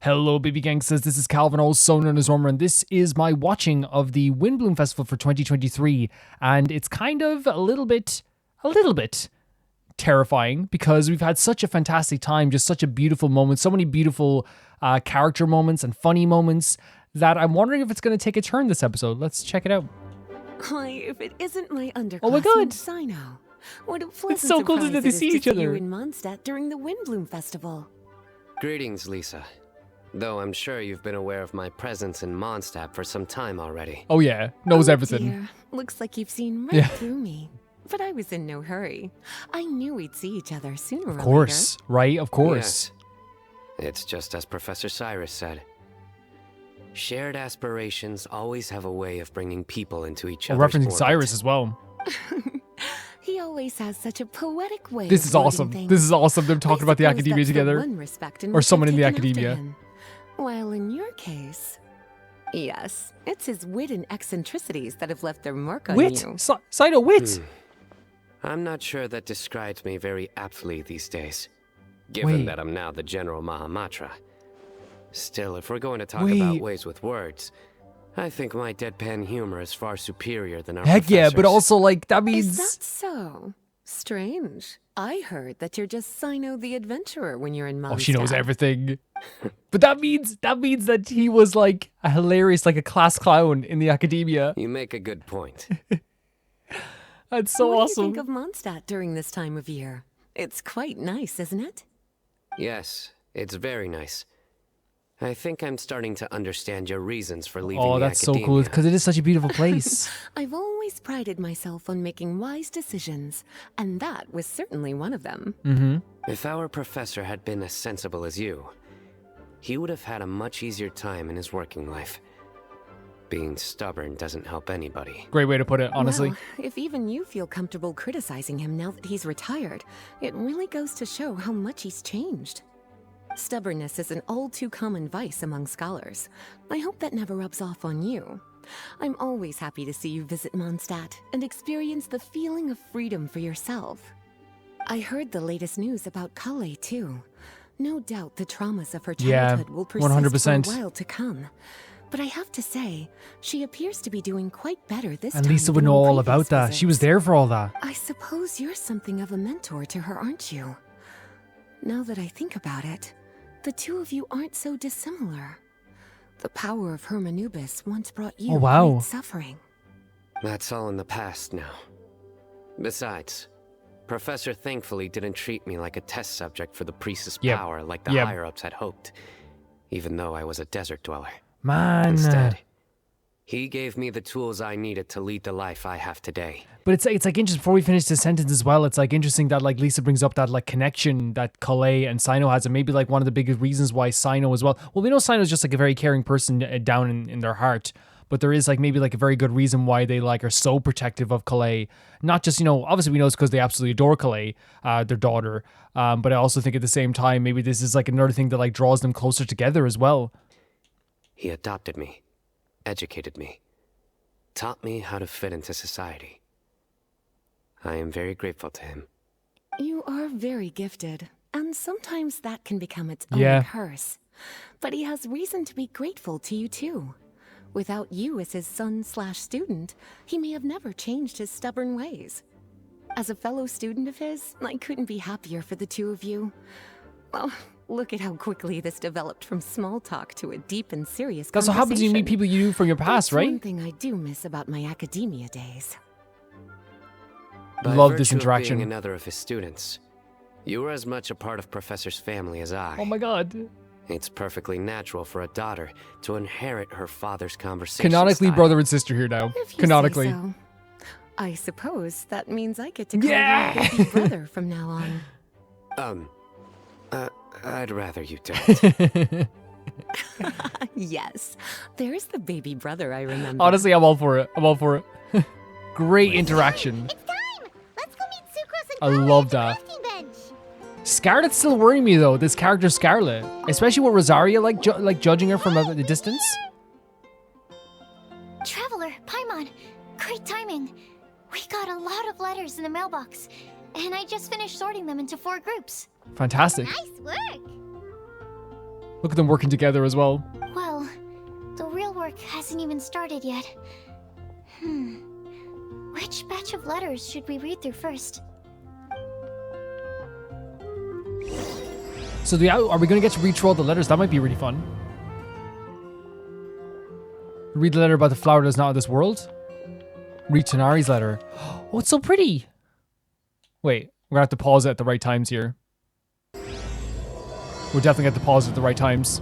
Hello, baby gangsters. This is Calvin, also known as Romer, and this is my watching of the Windblume Festival for 2023. And it's kind of a little bit terrifying because we've had such a fantastic time, just such a beautiful moment, so many beautiful character moments and funny moments that I'm wondering if it's going to take a turn this episode. Let's check it out. Why, if it isn't my underclassman, Oh my God. Sino. What a pleasant It's so cool surprise that they it is see to each other. you in Mondstadt during the Windblume Festival. Greetings, Lisa. Though I'm sure you've been aware of my presence in Mondstadt for some time already. Oh yeah, knows Oh, everything. Dear. Looks like you've seen right Yeah. through me. But I was in no hurry. I knew we'd see each other sooner or Of course, right? Of course. Yes. It's just as Professor Cyrus said. Shared aspirations always have a way of bringing people into each other's Referencing orbit. Cyrus as well. He always has such a poetic way This of is wording awesome. things. This is awesome. Them talking I about the suppose academia that's the together. one respect in Or which someone I've in the taken after academia. him. While in your case, yes, it's his wit and eccentricities that have left their mark on Wit? you. Side of wit? I'm not sure that describes me very aptly these days, given Wait. that I'm now the General Mahamatra. Still, if we're going to talk Wait. about ways with words, I think my deadpan humor is far superior than our Heck yeah, but professors. also like that Is means that so? Strange. I heard that you're just Sino the Adventurer when you're in Mondstadt. oh, she knows everything. But that means that he was like a hilarious, like a class clown in the academia. You make a good point. That's so what awesome. do you think of Mondstadt during this time of year? It's quite nice, isn't it? Yes, it's very nice. I think I'm starting to understand your reasons for leaving Oh, the that's so academia. cool because it is such a beautiful place. I've always prided myself on making wise decisions, and that was certainly one of them. Mm-hmm. If our professor had been as sensible as you, he would have had a much easier time in his working life. Being stubborn doesn't help anybody. Great way to put it, honestly. Well, if even you feel comfortable criticizing him now that he's retired, it really goes to show how much he's changed. Stubbornness is an all-too-common vice among scholars. I hope that never rubs off on you. I'm always happy to see you visit Mondstadt and experience the feeling of freedom for yourself. I heard the latest news about Kale, too. No doubt the traumas of her Yeah, childhood will persist 100%. for a while to come. But I have to say, she appears to be doing quite better this And time Lisa than would know in all about previous that. She was visits. there for all that. I suppose you're something of a mentor to her, aren't you? Now that I think about it, the two of you aren't so dissimilar. The power of Hermanubis once brought you Oh, wow. great suffering. That's all in the past now. Besides, Professor thankfully didn't treat me like a test subject for the priestess Yep. power like the Yep. higher-ups had hoped, even though I was a desert dweller. Man. Instead, he gave me the tools I needed to lead the life I have today. But it's like interesting, before we finish this sentence as well, it's like interesting that like Lisa brings up that like connection that Kale and Sino has, and maybe like one of the biggest reasons why Sino as well. Well, we know Sino's just like a very caring person down in their heart, but there is like maybe like a very good reason why they like are so protective of Kale. Not just, you know, obviously we know it's because they absolutely adore Kale, their daughter. But I also think at the same time, maybe this is like another thing that like draws them closer together as well. He adopted me, educated me, taught me how to fit into society. I am very grateful to him. You are very gifted, and sometimes that can become its Yeah. own curse. But he has reason to be grateful to you too. Without you as his son/student, he may have never changed his stubborn ways. As a fellow student of his, I couldn't be happier for the two of you. Well, look at how quickly this developed from small talk to a deep and serious That's what happens when you meet conversation. people you knew from your past, That's one right? thing I do miss about my academia days. By Love this virtue of interaction. being another of his students, you were as much a part of Professor's family as I. Oh my god. It's perfectly natural for a daughter to inherit her father's conversation Canonically style. brother and sister here now. If you Canonically. say so. I suppose that means I get to call Yeah! you baby brother from now on. I'd rather you don't. Yes, there's the baby brother I remember. Honestly, I'm all for it. I'm all for it. Great interaction. It's time! Let's go meet Sucrose and I Kale love at the that. resting bench. Scarlet's still worrying me though. This character Scarlet, especially with Rosaria like judging her from a distance. Traveler, Paimon, great timing. We got a lot of letters in the mailbox, and I just finished sorting them into 4 groups. Fantastic. Nice work! Look at them working together as well. Well, the real work hasn't even started yet. Which batch of letters should we read through first? So are we going to get to read through all the letters? That might be really fun. Read the letter about the flower that's not of this world. Read Tanari's letter. Oh, it's so pretty. Wait, we're going to have to pause it at the right times here. We're definitely going to have to pause it at the right times.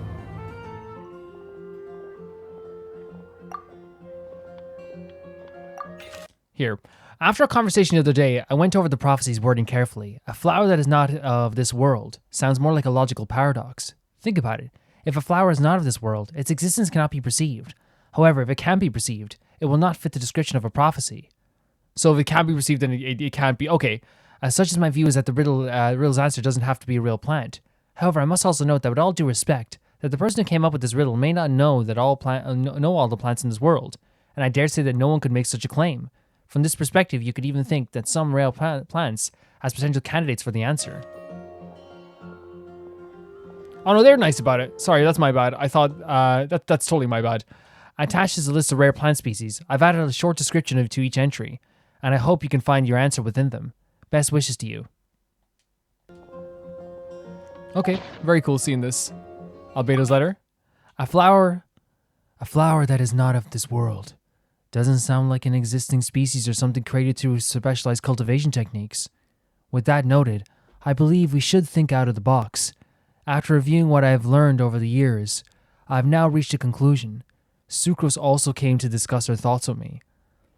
Here. After a conversation the other day, I went over the prophecy's wording carefully. A flower that is not of this world sounds more like a logical paradox. Think about it. If a flower is not of this world, its existence cannot be perceived. However, if it can be perceived, it will not fit the description of a prophecy. So if it can be perceived, then it can't be. Okay, such as my view is that the riddle's answer doesn't have to be a real plant. However, I must also note that with all due respect, that the person who came up with this riddle may not know that know all the plants in this world, and I dare say that no one could make such a claim. From this perspective, you could even think that some rare plants as potential candidates for the answer. Oh no, they're nice about it. Sorry, that's my bad. I thought that's totally my bad. Attached is a list of rare plant species. I've added a short description to each entry, and I hope you can find your answer within them. Best wishes to you. Okay, very cool seeing this. Albedo's letter. A flower that is not of this world. Doesn't sound like an existing species or something created through specialized cultivation techniques. With that noted, I believe we should think out of the box. After reviewing what I have learned over the years, I have now reached a conclusion. Sucrose also came to discuss her thoughts with me.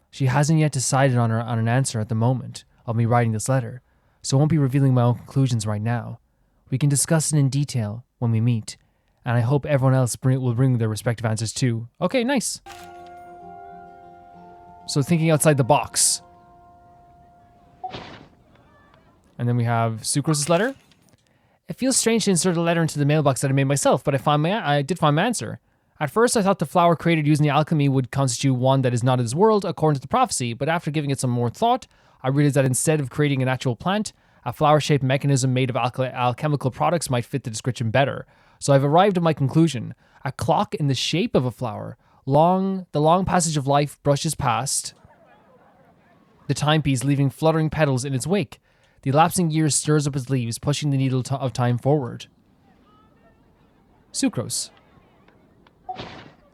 She hasn't yet decided on an answer at the moment of me writing this letter, so I won't be revealing my own conclusions right now. We can discuss it in detail when we meet, and I hope everyone else will bring their respective answers too. Okay, nice. So thinking outside the box. And then we have Sucrose's letter. It feels strange to insert a letter into the mailbox that I made myself, but I did find my answer. At first, I thought the flower created using the alchemy would constitute one that is not of this world, according to the prophecy, but after giving it some more thought, I realized that instead of creating an actual plant, a flower-shaped mechanism made of alchemical products might fit the description better. So I've arrived at my conclusion. A clock in the shape of a flower. The long passage of life brushes past the timepiece, leaving fluttering petals in its wake. The elapsing years stirs up its leaves, pushing the needle of time forward. Sucrose.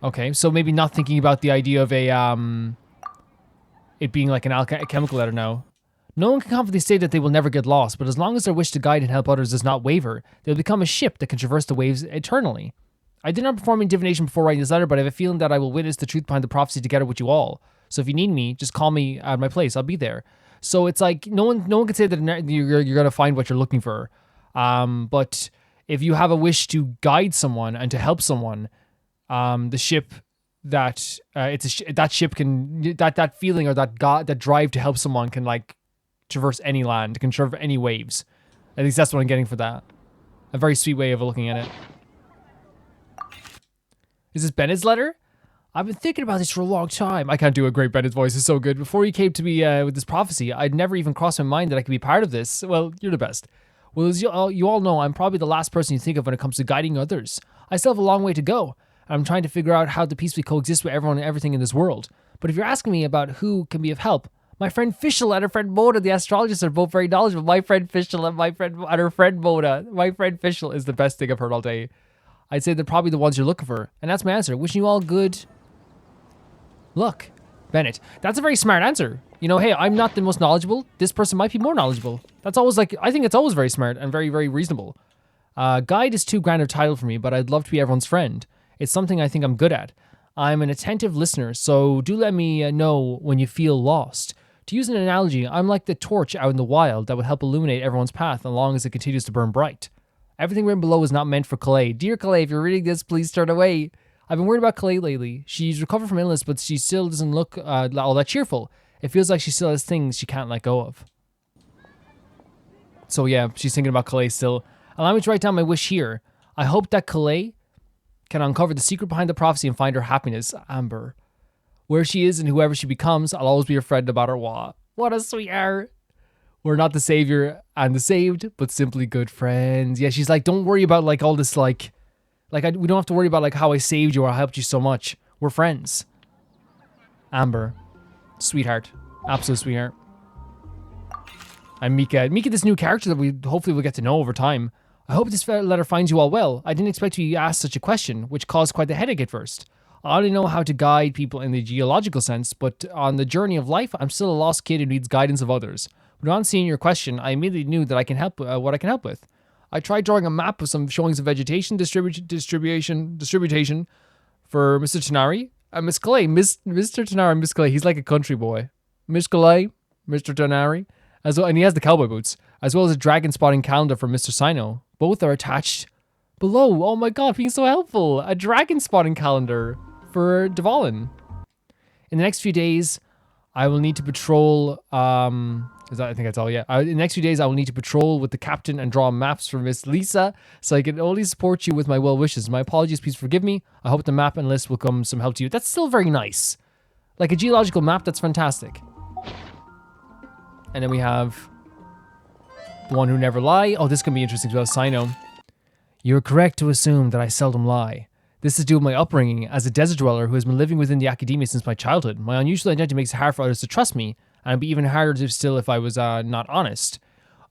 Okay, so maybe not thinking about the idea of it being like an chemical letter now. No one can confidently say that they will never get lost, but as long as their wish to guide and help others does not waver, they'll become a ship that can traverse the waves eternally. I did not perform any divination before writing this letter, but I have a feeling that I will witness the truth behind the prophecy together with you all. So if you need me, just call me at my place. I'll be there. So it's like no one can say that you're gonna find what you're looking for. But if you have a wish to guide someone and to help someone, the ship that that ship can that feeling or that drive to help someone can like traverse any land, can traverse any waves. At least that's what I'm getting for that. A very sweet way of looking at it. Is this Bennett's letter? I've been thinking about this for a long time. I can't do a great Bennett's voice. It's so good. Before you came to me with this prophecy, I'd never even crossed my mind that I could be part of this. Well, you're the best. Well, as you all know, I'm probably the last person you think of when it comes to guiding others. I still have a long way to go. I'm trying to figure out how to peacefully coexist with everyone and everything in this world. But if you're asking me about who can be of help, my friend Fischl and her friend Moda, the astrologists, are both very knowledgeable. My friend Fischl and her friend Moda. My friend Fischl is the best thing I've heard all day. I'd say they're probably the ones you're looking for. And that's my answer. Wishing you all good luck. Bennett. That's a very smart answer. You know, hey, I'm not the most knowledgeable. This person might be more knowledgeable. That's always like, I think it's always very smart and very, very reasonable. Guide is too grand a title for me, but I'd love to be everyone's friend. It's something I think I'm good at. I'm an attentive listener, so do let me know when you feel lost. To use an analogy, I'm like the torch out in the wild that would help illuminate everyone's path as long as it continues to burn bright. Everything written below is not meant for Calais. Dear Calais, if you're reading this, please turn away. I've been worried about Calais lately. She's recovered from illness, but she still doesn't look all that cheerful. It feels like she still has things she can't let go of. So yeah, she's thinking about Calais still. Allow me to write down my wish here. I hope that Calais can uncover the secret behind the prophecy and find her happiness. Amber. Where she is and whoever she becomes, I'll always be her friend no matter what. What a sweetheart. We're not the savior and the saved, but simply good friends. Yeah, she's like, don't worry about like all this like Like, we don't have to worry about like how I saved you or I helped you so much. We're friends. Amber. Sweetheart. Absolute sweetheart. And Mika. Mika, this new character that we hopefully will get to know over time. I hope this letter finds you all well. I didn't expect to be asked such a question, which caused quite the headache at first. I only know how to guide people in the geological sense, but on the journey of life, I'm still a lost kid who needs guidance of others. But on seeing your question, I immediately knew that I can help what I can help with. I tried drawing a map with some showings of vegetation distribution for Mr. Tanari and Miss Clay. Mr. Tanari and Miss Clay, he's like a country boy. Miss Clay, Mr. Tanari, as well, and he has the cowboy boots, as well as a dragon spotting calendar for Mr. Sino. Both are attached below. Oh my god, being so helpful. A dragon spotting calendar for Dvalin. In the next few days, I will need to patrol. I think that's all. Yeah. In the next few days, I will need to patrol with the captain and draw maps for Miss Lisa, so I can only support you with my well wishes. My apologies. Please forgive me. I hope the map and list will come some help to you. That's still very nice. Like a geological map. That's fantastic. And then we have the one who never lie. Oh, this can be interesting as well. Sino. You're correct to assume that I seldom lie. This is due to my upbringing as a desert dweller who has been living within the academia since my childhood. My unusual identity makes it hard for others to trust me, and it'd be even harder to still if I was not honest.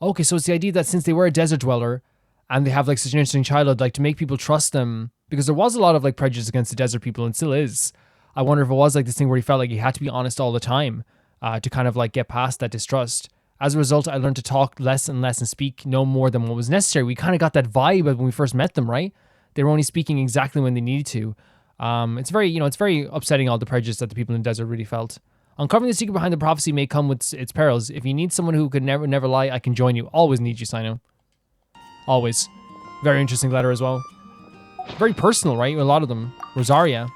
Okay, so it's the idea that since they were a desert dweller and they have like such an interesting childhood, like to make people trust them, because there was a lot of like prejudice against the desert people and still is. I wonder if it was like this thing where he felt like he had to be honest all the time to kind of like get past that distrust. As a result, I learned to talk less and less and speak no more than what was necessary. We kind of got that vibe when we first met them, right? They were only speaking exactly when they needed to. It's very, it's very upsetting, all the prejudice that the people in the desert really felt. Uncovering the secret behind the prophecy may come with its perils. If you need someone who could never lie, I can join you. Always need you, Sino. Always. Very interesting letter as well. Very personal, right? A lot of them. Rosaria.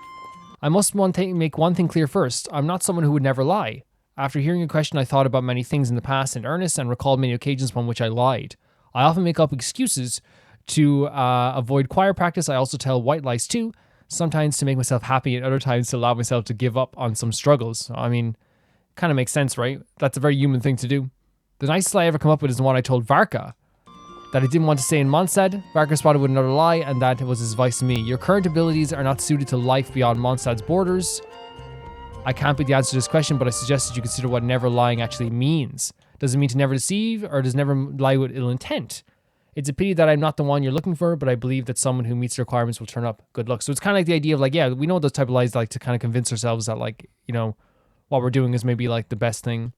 I must make one thing clear first. I'm not someone who would never lie. After hearing your question, I thought about many things in the past in earnest and recalled many occasions upon which I lied. I often make up excuses to avoid choir practice. I also tell white lies too, sometimes to make myself happy and other times to allow myself to give up on some struggles. I mean, kind of makes sense, right? That's a very human thing to do. The nicest lie I ever come up with is the one I told Varka, that I didn't want to stay in Mondstadt. Varka spotted with another lie, and that was his advice to me. Your current abilities are not suited to life beyond Mondstadt's borders. I can't be the answer to this question, but I suggested you consider what never lying actually means. Does it mean to never deceive, or does never lie with ill intent? It's a pity that I'm not the one you're looking for, but I believe that someone who meets the requirements will turn up. Good luck. So it's kind of like the idea of like, yeah, we know those type of lies, like to kind of convince ourselves that like, what we're doing is maybe like the best thing.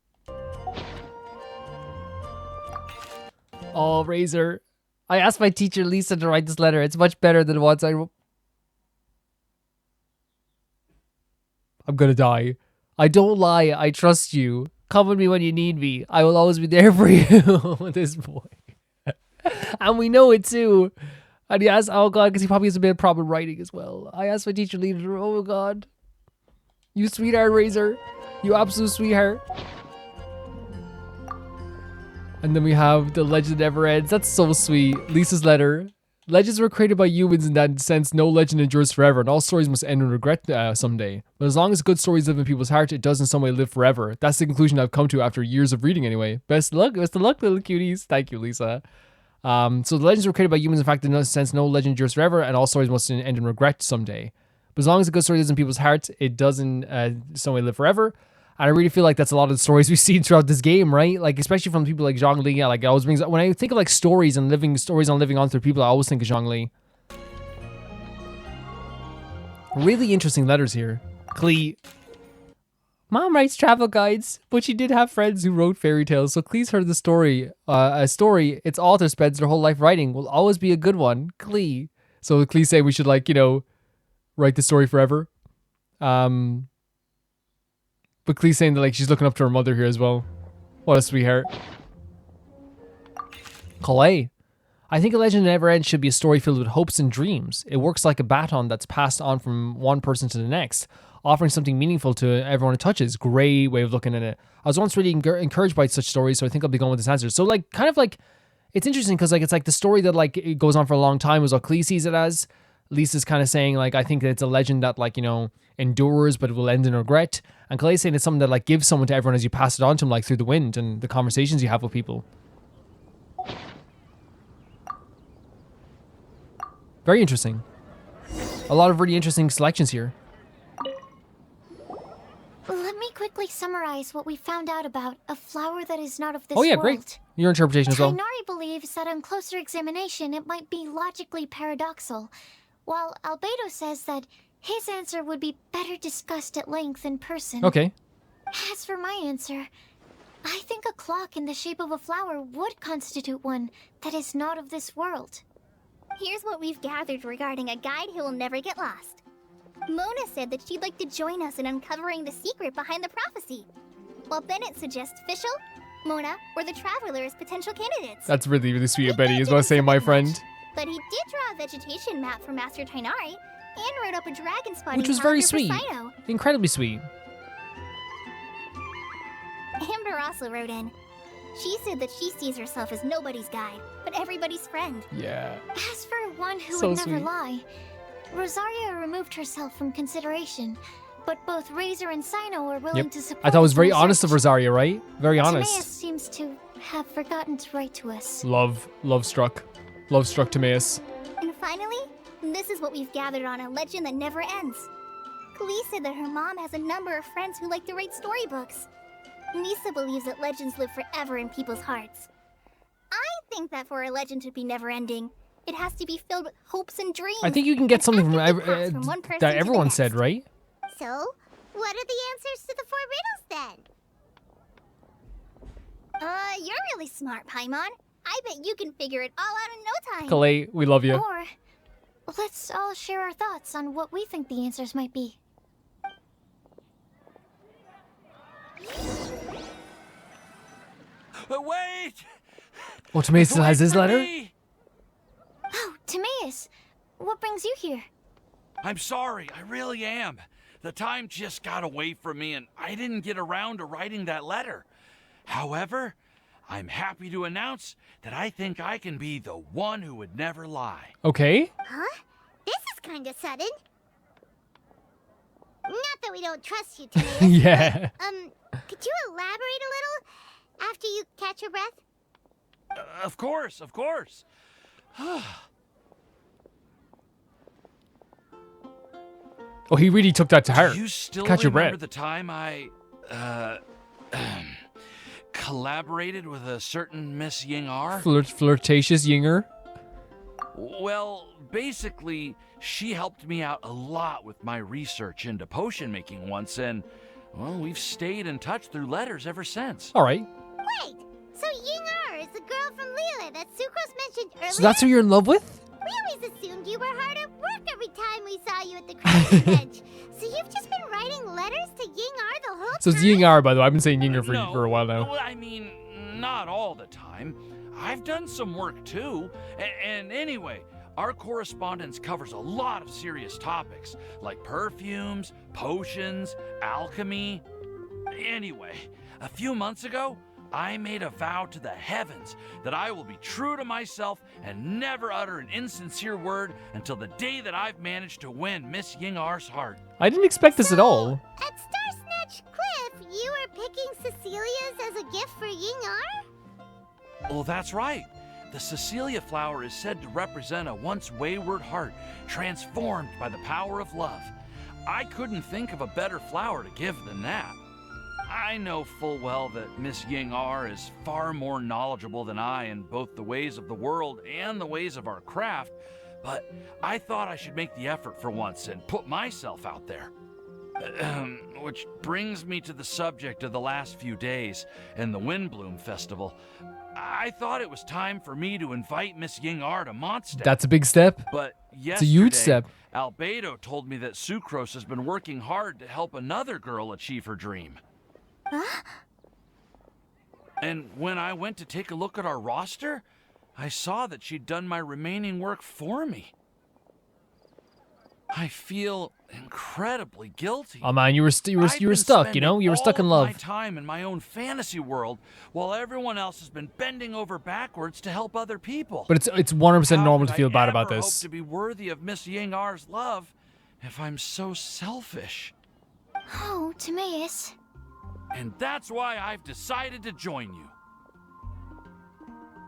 Oh, Razor. I asked my teacher Lisa to write this letter. It's much better than the ones I wrote. I'm gonna die. I don't lie. I trust you. Come with me when you need me. I will always be there for you. This boy. And we know it too. And he asked, oh god, because he probably has a bit of problem writing as well. I asked my teacher leader, oh god. You sweetheart, Razor. You absolute sweetheart. And then we have the legend never ends. That's so sweet. Lisa's letter. Legends were created by humans in that sense. No legend endures forever, and all stories must end in regret someday. But as long as good stories live in people's hearts, it does in some way live forever. That's the conclusion I've come to after years of reading anyway. Best of luck, little cuties. Thank you, Lisa. So the legends were created by humans. In fact, in no sense, no legend endures forever, and all stories must end in regret someday. But as long as a good story lives in people's hearts, it does in some way live forever. And I really feel like that's a lot of the stories we've seen throughout this game, right? Like, especially from people like Zhongli. Yeah, like, it always brings, when I think of like stories on living on through people, I always think of Zhongli. Really interesting letters here. Klee. Mom writes travel guides, but she did have friends who wrote fairy tales. So Klee's heard the story. A story its author spends their whole life writing will always be a good one. Klee. So Klee say we should like, write the story forever. But Klee's saying that like she's looking up to her mother here as well. What a sweetheart. Calais. I think A Legend Never Ends should be a story filled with hopes and dreams. It works like a baton that's passed on from one person to the next, offering something meaningful to everyone it touches. Great way of looking at it. I was once really encouraged by such stories, so I think I'll be going with this answer. So like, kind of like, it's interesting because like it's like the story that like it goes on for a long time is what Klee sees it as. Lisa's kind of saying like, I think that it's a legend that like, endures, but it will end in regret. And Clay's saying it's something that like gives someone to everyone as you pass it on to them, like through the wind and the conversations you have with people. Very interesting. A lot of really interesting selections here. Let me quickly summarize what we found out about a flower that is not of this Oh yeah, world. great. Your interpretation as well. Tainari believes that on closer examination it might be logically paradoxal, while Albedo says that his answer would be better discussed at length in person. Okay. As for my answer, I think a clock in the shape of a flower would constitute one that is not of this world. Here's what we've gathered regarding a guide who will never get lost. Mona said that she'd like to join us in uncovering the secret behind the prophecy, while Bennett suggests Fischl, Mona, or the Traveler as potential candidates. That's really, really sweet of Betty, is what I say, my friend. But he did draw a vegetation map for Master Tainari, and wrote up a dragon spotting Which was very calendar for sweet. Cyno. Incredibly sweet. Amber also wrote in. She said that she sees herself as nobody's guide, but everybody's friend. Yeah. As for one who So would never sweet. lie, Rosaria removed herself from consideration, but both Razor and Cyno are willing to support I thought it was the very honest of research. Rosaria, right? Very Timaeus honest. seems to have forgotten to write to us. Love struck. Love struck Timaeus. And finally, this is what we've gathered on a legend that never ends. Klee said that her mom has a number of friends who like to write storybooks. Lisa believes that legends live forever in people's hearts. I think that for a legend to be never-ending, it has to be filled with hopes and dreams. I think you can get and something from, actively passed from one person that to the everyone next. said, right? So, what are the answers to the 4 riddles then? You're really smart, Paimon. I bet you can figure it all out in no time. Kalei, we love you. Or, let's all share our thoughts on what we think the answers might be. Wait! Oh, Timaeus still has Wait his for letter? me! Oh, Timaeus, what brings you here? I'm sorry, I really am. The time just got away from me and I didn't get around to writing that letter. However, I'm happy to announce that I think I can be the one who would never lie. Okay. Huh? This is kind of sudden. Not that we don't trust you, Timaeus. Yeah. Could you elaborate a little after you catch your breath? Of course, of course. Oh, he really took that to heart. Do you still Catch your remember breath. the time I, collaborated with a certain Miss Ying-ar? Flirtatious Yinger. Well, basically, she helped me out a lot with my research into potion making once, and, well, we've stayed in touch through letters ever since. All right. Wait, so Ying-ar is the girl from Liyue that Sucrose mentioned earlier? So that's who you're in love with? We always assumed you were hard at work every time we saw you at the crafting bench. So you've just been writing letters to Ying-ar the whole So time? it's Yinger, by the way. I've been saying Yinger No, for a while now. well, I mean, not all the time. I've done some work too. And anyway, our correspondence covers a lot of serious topics, like perfumes, potions, alchemy. Anyway, a few months ago, I made a vow to the heavens that I will be true to myself and never utter an insincere word until the day that I've managed to win Miss Ying-ar's heart. I didn't expect this at all. At Star Snatch Cliff, you were picking Cecilia's as a gift for Ying-ar? Well, that's right. The Cecilia flower is said to represent a once wayward heart, transformed by the power of love. I couldn't think of a better flower to give than that. I know full well that Miss Ying-ar is far more knowledgeable than I in both the ways of the world and the ways of our craft, but I thought I should make the effort for once and put myself out there. Which brings me to the subject of the last few days and the Windblume Festival. I thought it was time for me to invite Miss Ying-ar to Mondstadt. That's a big step. But It's a huge yesterday, step. Albedo told me that Sucrose has been working hard to help another girl achieve her dream. Huh? And when I went to take a look at our roster, I saw that she'd done my remaining work for me. I feel incredibly guilty. Oh man, you were I've been stuck, you know? You were stuck in spending all love. of my time in my own fantasy world, while everyone else has been bending over backwards to help other people. But it's 100% How normal could to feel I bad about ever this. hope to be worthy of Miss Ying-ar's love if I'm so selfish? Oh, Timaeus. And that's why I've decided to join you.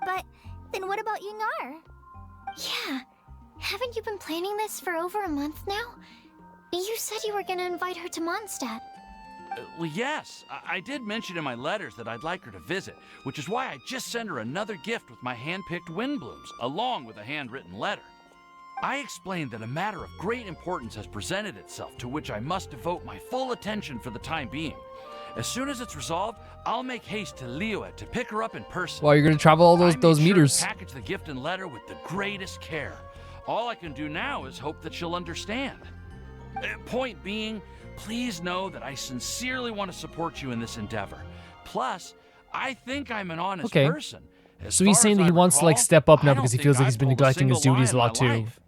But then what about Ying-ar? Yeah, Haven't you been planning this for over a month now? You said you were gonna invite her to Mondstadt. Well, yes, I did mention in my letters that I'd like her to visit, which is why I just sent her another gift with my hand-picked Windblooms, along with a handwritten letter. I explained that a matter of great importance has presented itself to which I must devote my full attention for the time being. As soon as it's resolved, I'll make haste to Liyue to pick her up in person. Well, you're gonna travel all I those made meters. Sure to package the gift and letter with the greatest care. All I can do now is hope that she'll understand. Point being, please know that I sincerely want to support you in this endeavor. Plus, I think I'm an honest person. As So he's far saying as that he I wants to like recall, step up I now don't because he think feels like I've he's been pulled a neglecting his single duties a lie in lot my too. life.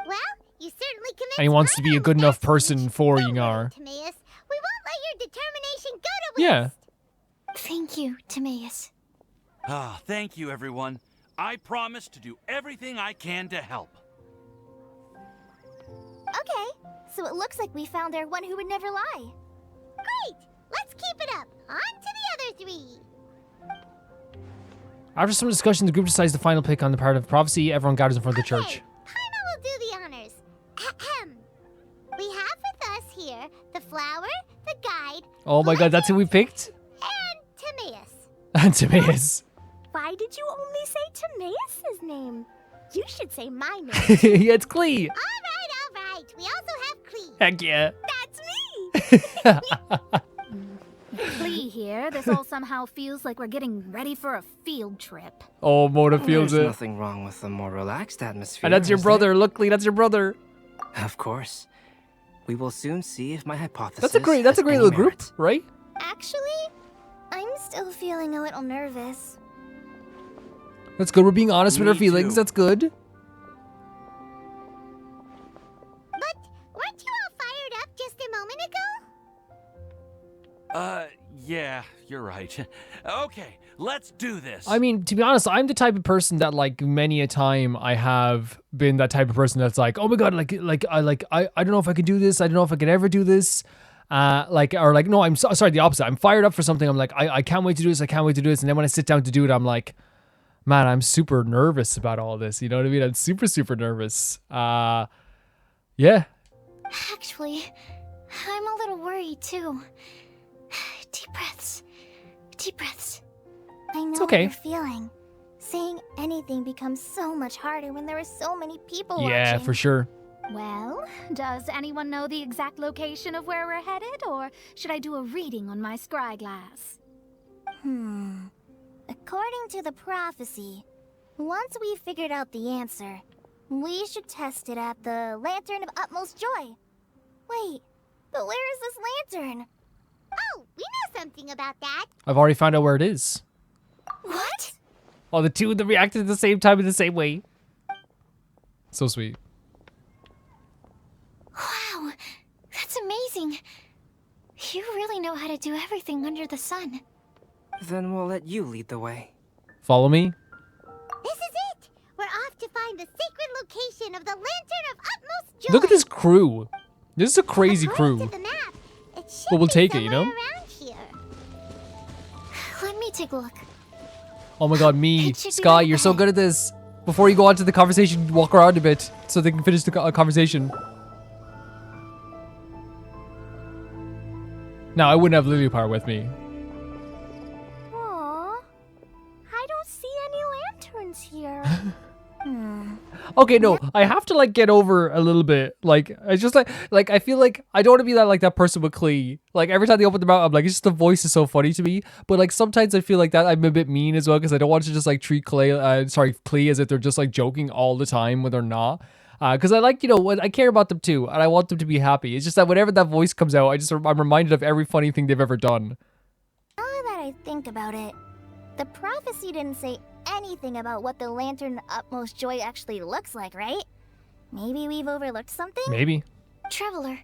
Well, you certainly convinced And he wants to be a Arno good with enough that person speech. for Don't worry, Yingar. Timaeus. We won't let your determination go to waste. Yeah. Thank you, Timaeus. Ah, thank you, everyone. I promise to do everything I can to help. Okay, so it looks like we found our one who would never lie. Great! Let's keep it up. On to the other three. After some discussion, the group decides the final pick on the part of prophecy. Everyone gathers in front of the Okay, church. Paimon will do the honors. Ahem. We have with us here the flower, the guide, Oh my god, that's who we picked? and Timaeus. And Timaeus. Why did you only say Timaeus' name? You should say my name. Yeah, it's Klee. All right. We also have Clee. Heck yeah. That's me. Klee here. This all somehow feels like we're getting ready for a field trip. Oh, Mona feels There's it. nothing wrong with a more relaxed atmosphere. And that's your is brother. Look, Klee, that's your brother. there? Of course. We will soon see if my hypothesis. That's a great has little any group, merit. right? Actually, I'm still feeling a little nervous. That's good. We're being honest with our Me feelings. too. That's good. But weren't you all fired up just a moment ago? Yeah, you're right. Okay, let's do this. I mean, to be honest, I'm the type of person that, like, many a time I have been that type of person that's like, oh my god, I don't know if I can do this. I don't know if I can ever do this. No, I'm sorry, the opposite. I'm fired up for something. I'm like, I can't wait to do this. I can't wait to do this. And then when I sit down to do it, I'm like, man, I'm super nervous about all this. You know what I mean? I'm super, super nervous. Yeah. Actually, I'm a little worried too. Deep breaths. Deep breaths. I know okay. what you're feeling. Saying anything becomes so much harder when there are so many people Yeah, watching. for sure. Well, does anyone know the exact location of where we're headed, or should I do a reading on my scry glass? According to the prophecy, once we figured out the answer, we should test it at the Lantern of Utmost Joy. Wait, but where is this lantern? Oh, we know something about that. I've already found out where it is. What? Oh, the two of them reacted at the same time in the same way. So sweet. Wow, that's amazing. You really know how to do everything under the sun. Then we'll let you lead the way. Follow me? This is it! We're off to find the sacred location of the Lantern of Utmost Joy. Look at this crew. This is a crazy According crew. to the map, it should But we'll be take it, you know? somewhere around here. Let me take a look. Oh my god, me. It should be Sky, right you're so ahead. good at this. Before you go on to the conversation, walk around a bit so they can finish the conversation. Now, I wouldn't have Lillipar with me. Aww. I don't see any lanterns here. Okay, no, I have to like get over a little bit. Like, it's just like I feel like I don't want to be that person with Klee. Like every time they open their mouth, I'm like, it's just the voice is so funny to me. But like sometimes I feel like that I'm a bit mean as well because I don't want to just like treat Klee as if they're just like joking all the time when they're not. Because I like, I care about them too, and I want them to be happy. It's just that whenever that voice comes out, I'm reminded of every funny thing they've ever done. Now that I think about it, the prophecy didn't say anything about what the Lantern of Utmost Joy actually looks like, right? Maybe we've overlooked something? Maybe. Traveler,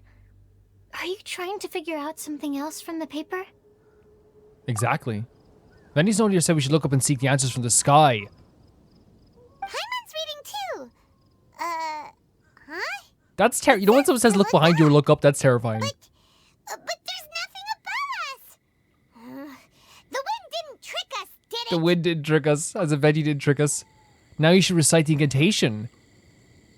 are you trying to figure out something else from the paper? Exactly. Vendy's Notier said we should look up and seek the answers from the sky. Paimon's reading too. Huh? That's terrible. You know when someone says look behind you or look up, that's terrifying. But there's nothing above us. The wind didn't trick us, did it? The wind didn't trick us, as if Vendy didn't trick us. Now you should recite the incantation.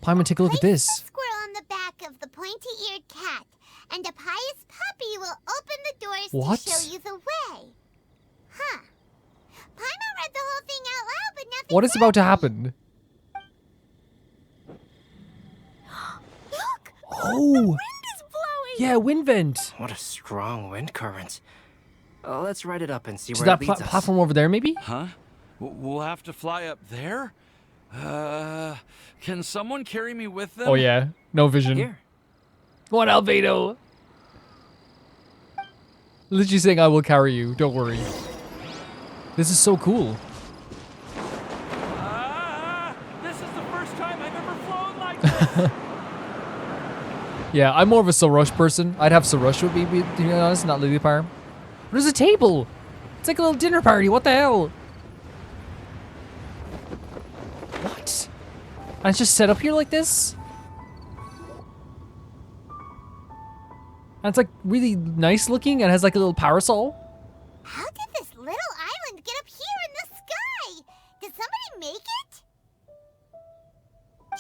Paimon, take a look at Place this. the squirrel on the back of the pointy-eared cat, and a pious puppy will open the doors What? to show you the way. Huh. Paimon read the whole thing out loud, but nothing. What is about to happen? Look! Oh! The wind is blowing! Yeah, wind vent. What a strong wind current. Let's ride it up and see Is where that it leads us. platform over there, maybe? Huh? We'll have to fly up there? Can someone carry me with them? Oh, yeah. No vision. Here. Go on, Albedo. Literally saying, I will carry you. Don't worry. This is so cool. This is the first time I've ever flown like this. Yeah, I'm more of a Sorush person. I'd have Sorush with me, to be honest, not Lilypar. There's a table. It's like a little dinner party. What the hell? What? And it's just set up here like this? And it's like really nice looking and has like a little parasol. How did this little island get up here in the sky? Did somebody make it?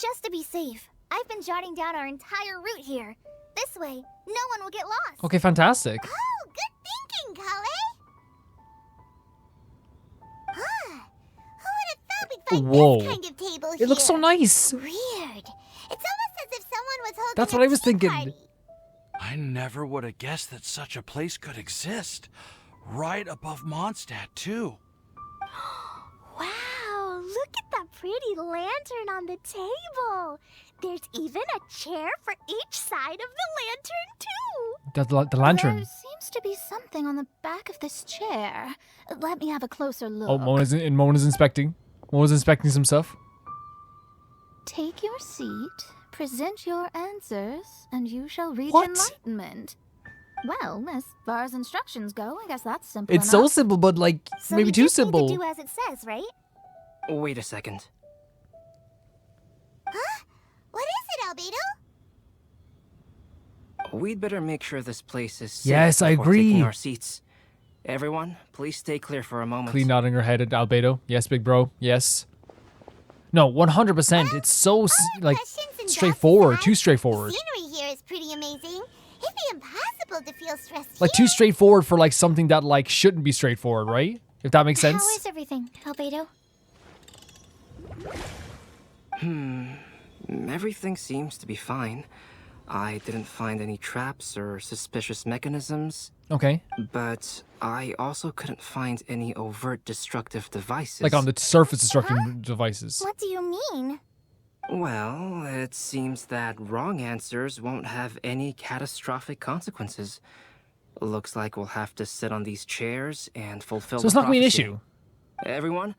Just to be safe, I've been jotting down our entire route here. This way, no one will get lost. Okay, fantastic. Oh, good thinking, Kale. Huh. Who would have thought we'd find Whoa. this kind of table here? It looks so nice. Weird. It's almost as if someone was holding That's a what I was tea thinking. party. I never would have guessed that such a place could exist. Right above Mondstadt, too. Wow, look at that pretty lantern on the table. There's even a chair for each side of the lantern, too. The lantern. There seems to be something on the back of this chair. Let me have a closer look. Oh, Mona's inspecting. Mona's inspecting some stuff. Take your seat, present your answers, and you shall reach What? enlightenment. Well, as far as instructions go, I guess that's simple It's so enough. simple, but like So maybe we too just need simple. to do as it says, right? Wait a second. Huh? What is it, Albedo? We'd better make sure this place is safe Yes, I before taking agree. our seats. Everyone, please stay clear for a moment. Clean nodding her head at Albedo. Yes, big bro. Yes. No, 100%. It's so like Questions and doubts straightforward. aside, Too straightforward. The scenery here is pretty amazing. It'd be impossible to feel stressed Like here. too straightforward for like something that like shouldn't be straightforward, right? If that makes sense. How is everything, Albedo? Everything seems to be fine. I didn't find any traps or suspicious mechanisms, Okay. but I also couldn't find any overt destructive devices. Like on the surface destructing devices. What do you mean? Well, it seems that wrong answers won't have any catastrophic consequences. Looks like we'll have to sit on these chairs and fulfill So it's the not going to be an prophecy. issue. Everyone,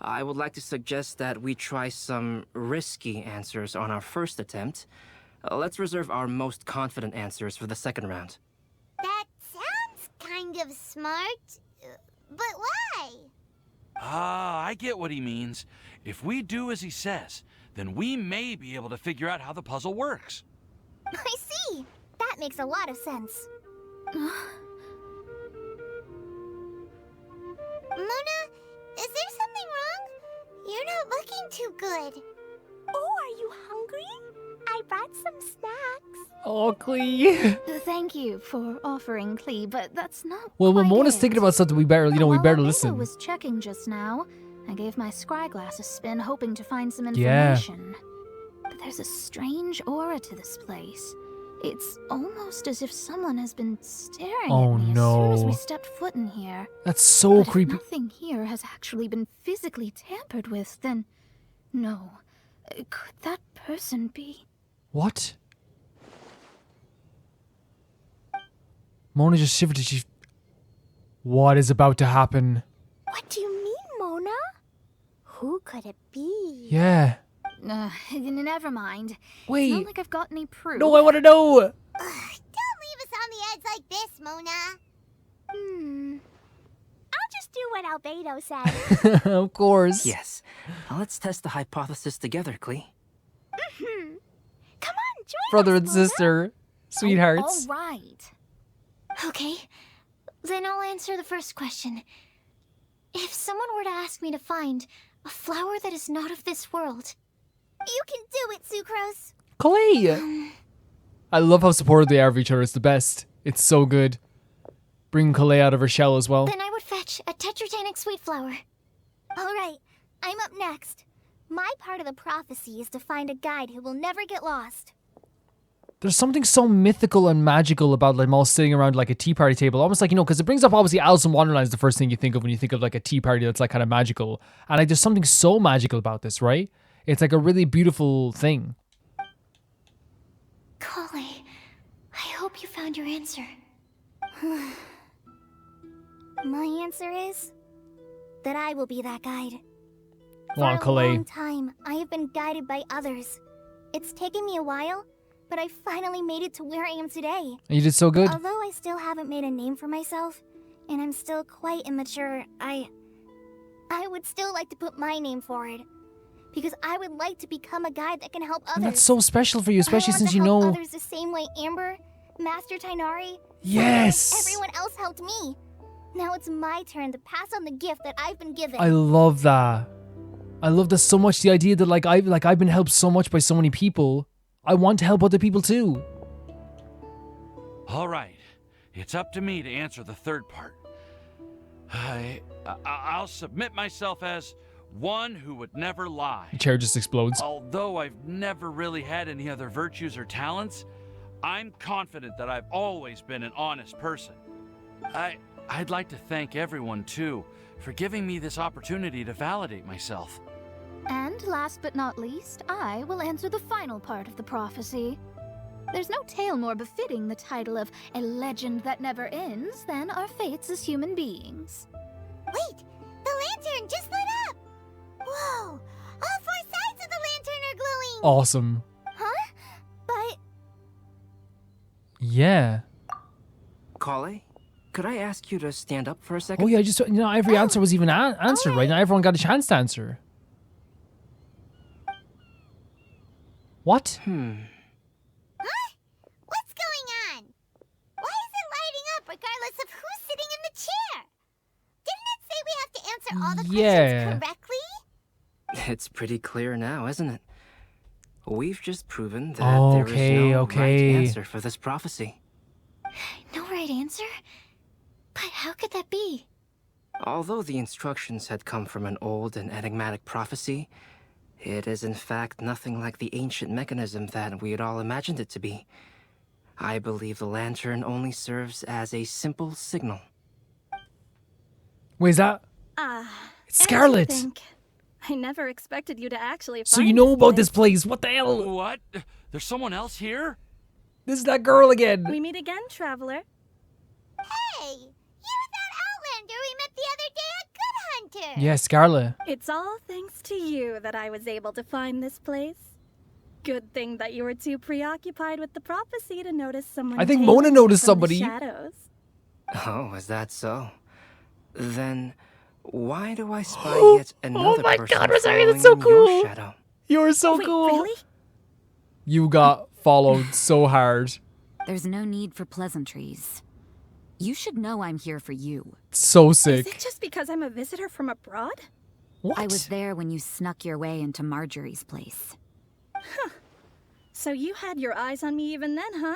I would like to suggest that we try some risky answers on our first attempt. Let's reserve our most confident answers for the second round. That sounds kind of smart, but why? Ah, I get what he means. If we do as he says, then we may be able to figure out how the puzzle works. I see. That makes a lot of sense. Mona, is there something wrong? You're not looking too good. Oh, are you hungry? I brought some snacks. Oh, Clee. Thank you for offering, Clee, but that's not Well, when quite Mona's it. thinking about something, we better, we While better Albedo listen. was checking just now, I gave my scryglass a spin, hoping to find some Yeah. information. But there's a strange aura to this place. It's almost as if someone has been staring Oh, at me as soon as we no. stepped foot in here. That's so But if creepy. nothing here has actually been physically tampered with, then no. Could that person be? What? Mona just shivered. She. What is about to happen? What do you mean, Mona? Who could it be? Yeah. Never mind. It's Wait. not like I've got any proof. No, I want to know. Don't leave us on the edge like this, Mona. I'll just do what Albedo said. Of course. Yes. Let's test the hypothesis together, Clee. Come on, join Brother us, and Mona. sister. Sweethearts. All right. Okay, then I'll answer the first question. If someone were to ask me to find a flower that is not of this world, You can do it, Sucrose. Kalei! I love how supportive they are of each other. It's the best. It's so good. Bring Kalei out of her shell as well. Then I would fetch a tetratanic sweet flower. All right, I'm up next. My part of the prophecy is to find a guide who will never get lost. There's something so mythical and magical about them all sitting around like a tea party table. Almost like, you know, because it brings up obviously Alice in Wonderland is the first thing you think of when you think of like a tea party that's like kind of magical. And like there's something so magical about this, right? It's like a really beautiful thing. Collei, I hope you found your answer. My answer is that I will be that guide. Come on, For a Kalei. long time, I have been guided by others. It's taken me a while, but I finally made it to where I am today. You did so good. Although I still haven't made a name for myself, and I'm still quite immature, I would still like to put my name forward. Because I would like to become a guide that can help others. And that's so special for you, especially since you I want to know... help others the same way Amber, Master Tainari, Yes! and everyone else helped me. Now it's my turn to pass on the gift that I've been given. I love that. I love that so much. The idea that I've been helped so much by so many people. I want to help other people too. All right, it's up to me to answer the third part. I'll submit myself as one who would never lie. The chair just explodes. Although I've never really had any other virtues or talents, I'm confident that I've always been an honest person. I'd like to thank everyone, too, for giving me this opportunity to validate myself. And last but not least, I will answer the final part of the prophecy. There's no tale more befitting the title of a legend that never ends than our fates as human beings. Wait! The lantern just lit up! Whoa! All four sides of the lantern are glowing! Awesome. Huh? But... Yeah. Collei, could I ask you to stand up for a second? Oh yeah, just, you know, every answer was even answered, right? Now everyone got a chance to answer. What? Huh? What's going on? Why is it lighting up regardless of who's sitting in the chair? Didn't it say we have to answer all the questions correctly? It's pretty clear now, isn't it? We've just proven that there is no right answer for this prophecy. No right answer? But how could that be? Although the instructions had come from an old and enigmatic prophecy, it is in fact nothing like the ancient mechanism that we had all imagined it to be. I believe the lantern only serves as a simple signal. Wait, is that? It's Scarlet! I never expected you to actually find So you know about this place. What the hell? What? There's someone else here? This is that girl again. We meet again, traveler. Hey! You're that Outlander we met the other day at Good Hunter! Yeah, Scarlet. It's all thanks to you that I was able to find this place. Good thing that you were too preoccupied with the prophecy to notice someone. I think taking Mona noticed from the somebody. shadows. Oh, is that so? Then why do I spy yet another my person God, Rosario, that's so following your cool. shadow? You're so Wait, cool. really? You got followed so hard. There's no need for pleasantries. You should know I'm here for you. So Is sick. it just because I'm a visitor from abroad? What? I was there when you snuck your way into Marjorie's place. So you had your eyes on me even then, huh?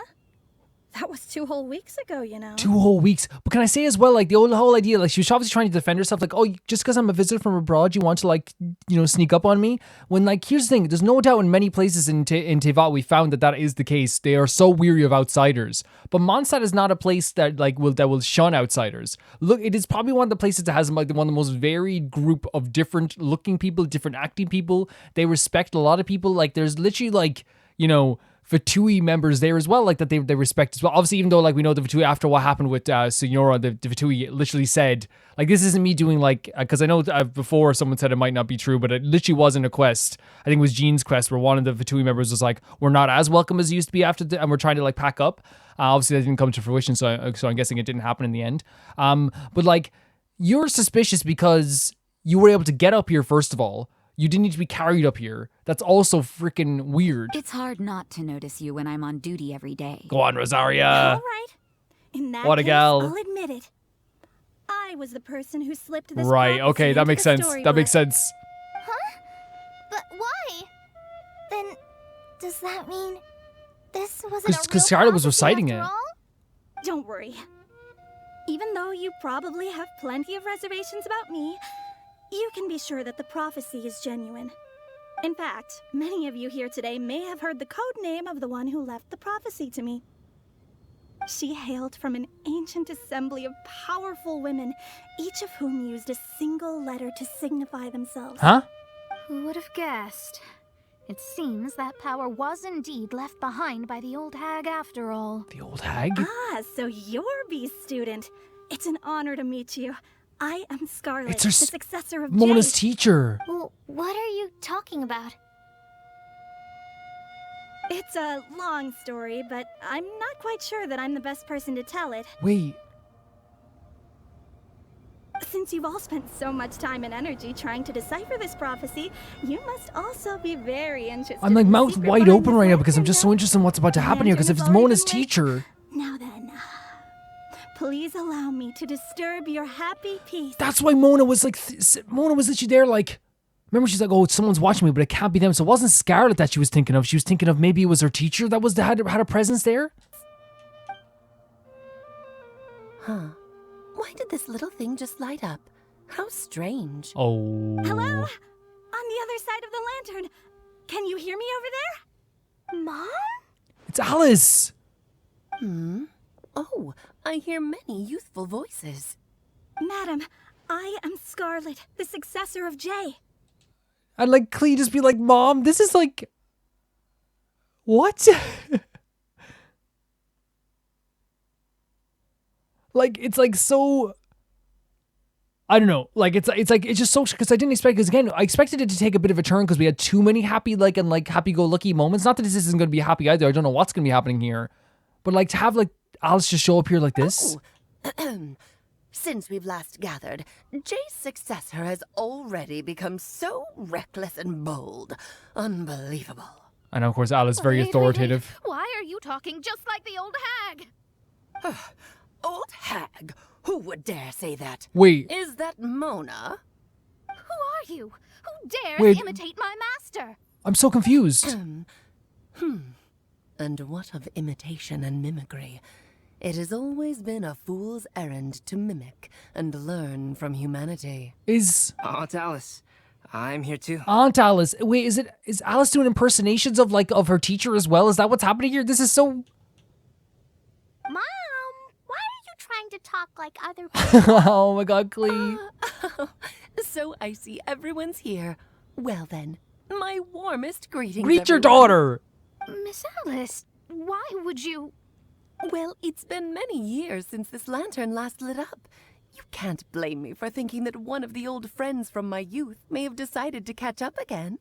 That was 2 whole weeks ago, you know. 2 whole weeks. But can I say as well, like the whole idea, like she was obviously trying to defend herself, like, oh, just because I'm a visitor from abroad, you want to like, you know, sneak up on me? When like, here's the thing, there's no doubt in many places in Teyvat we found that is the case. They are so weary of outsiders. But Mondstadt is not a place that like will shun outsiders. Look, it is probably one of the places that has like one of the most varied group of different looking people, different acting people. They respect a lot of people. Like there's literally like, you know, Fatui members there as well, like that they respect as well. Obviously, even though like we know the Fatui after what happened with Signora, the Fatui literally said, like, this isn't me doing like, because I know before someone said it might not be true, but it literally wasn't a quest. I think it was Jean's quest where one of the Fatui members was like, we're not as welcome as it used to be after, and we're trying to like pack up. Obviously, that didn't come to fruition, so I'm guessing it didn't happen in the end. But like, you're suspicious because you were able to get up here first of all. You didn't need to be carried up here. That's also freaking weird. It's hard not to notice you when I'm on duty every day. Go on, Rosaria. All right. In that What a case, gal. I'll admit it. I was the person who slipped this Right, prophecy okay, that into makes the sense. storybook. That makes sense. Huh? But why? Does that mean this wasn't a real Because Charlotte was prophecy reciting after it. all? Don't worry. Even though you probably have plenty of reservations about me, you can be sure that the prophecy is genuine. In fact, many of you here today may have heard the code name of the one who left the prophecy to me. She hailed from an ancient assembly of powerful women, each of whom used a single letter to signify themselves. Huh? Who would have guessed? It seems that power was indeed left behind by the old hag after all. The old hag? Ah, so you're B's student. It's an honor to meet you. I am Scarlet, It's her the successor of Mona's Jay. teacher. Well, what are you talking about? It's a long story, but I'm not quite sure that I'm the best person to tell it. Wait. Since you've all spent so much time and energy trying to decipher this prophecy, you must also be very interested. I'm like in the mouth secret wide behind open this right now because I'm lantern, just so though. interested in what's about to happen here. Because if it's Lantern has Mona's already been lit. teacher, Now then, please allow me to disturb your happy peace. that's why Mona was like, Mona was literally there like, remember she's like, oh, someone's watching me, but it can't be them. So it wasn't Scarlet that she was thinking of. She was thinking of maybe it was her teacher that was had a presence there. Huh. Why did this little thing just light up? How strange. Oh. Hello? On the other side of the lantern. Can you hear me over there? Mom? It's Alice. Oh, I hear many youthful voices. Madam, I am Scarlet, the successor of Jay. And like Clee just be like, Mom, this is like, what? Like, it's like so, I don't know. Like, it's just so, because I didn't expect, because again, I expected it to take a bit of a turn because we had too many happy, like, and like happy-go-lucky moments. Not that this isn't going to be happy either. I don't know what's going to be happening here. But like to have like Alice just show up here like this. Oh. Since we've last gathered, Jay's successor has already become so reckless and bold. Unbelievable. And of course, Alice very authoritative. Why are you talking just like the old hag? Old hag? Who would dare say that? Wait. Is that Mona? Who are you? Who dares Wait. imitate my master? I'm so confused. And what of imitation and mimicry? It has always been a fool's errand to mimic and learn from humanity. Is Aunt Alice, I'm here too. Aunt Alice? Wait, is Alice doing impersonations of like of her teacher as well? Is that what's happening here? This is so. Mom, why are you trying to talk like other people? Oh my God, Clee. So I see everyone's here. Well then, my warmest greetings. Greet your everyone. daughter. Miss Alice, why would you... Well, it's been many years since this lantern last lit up. You can't blame me for thinking that one of the old friends from my youth may have decided to catch up again.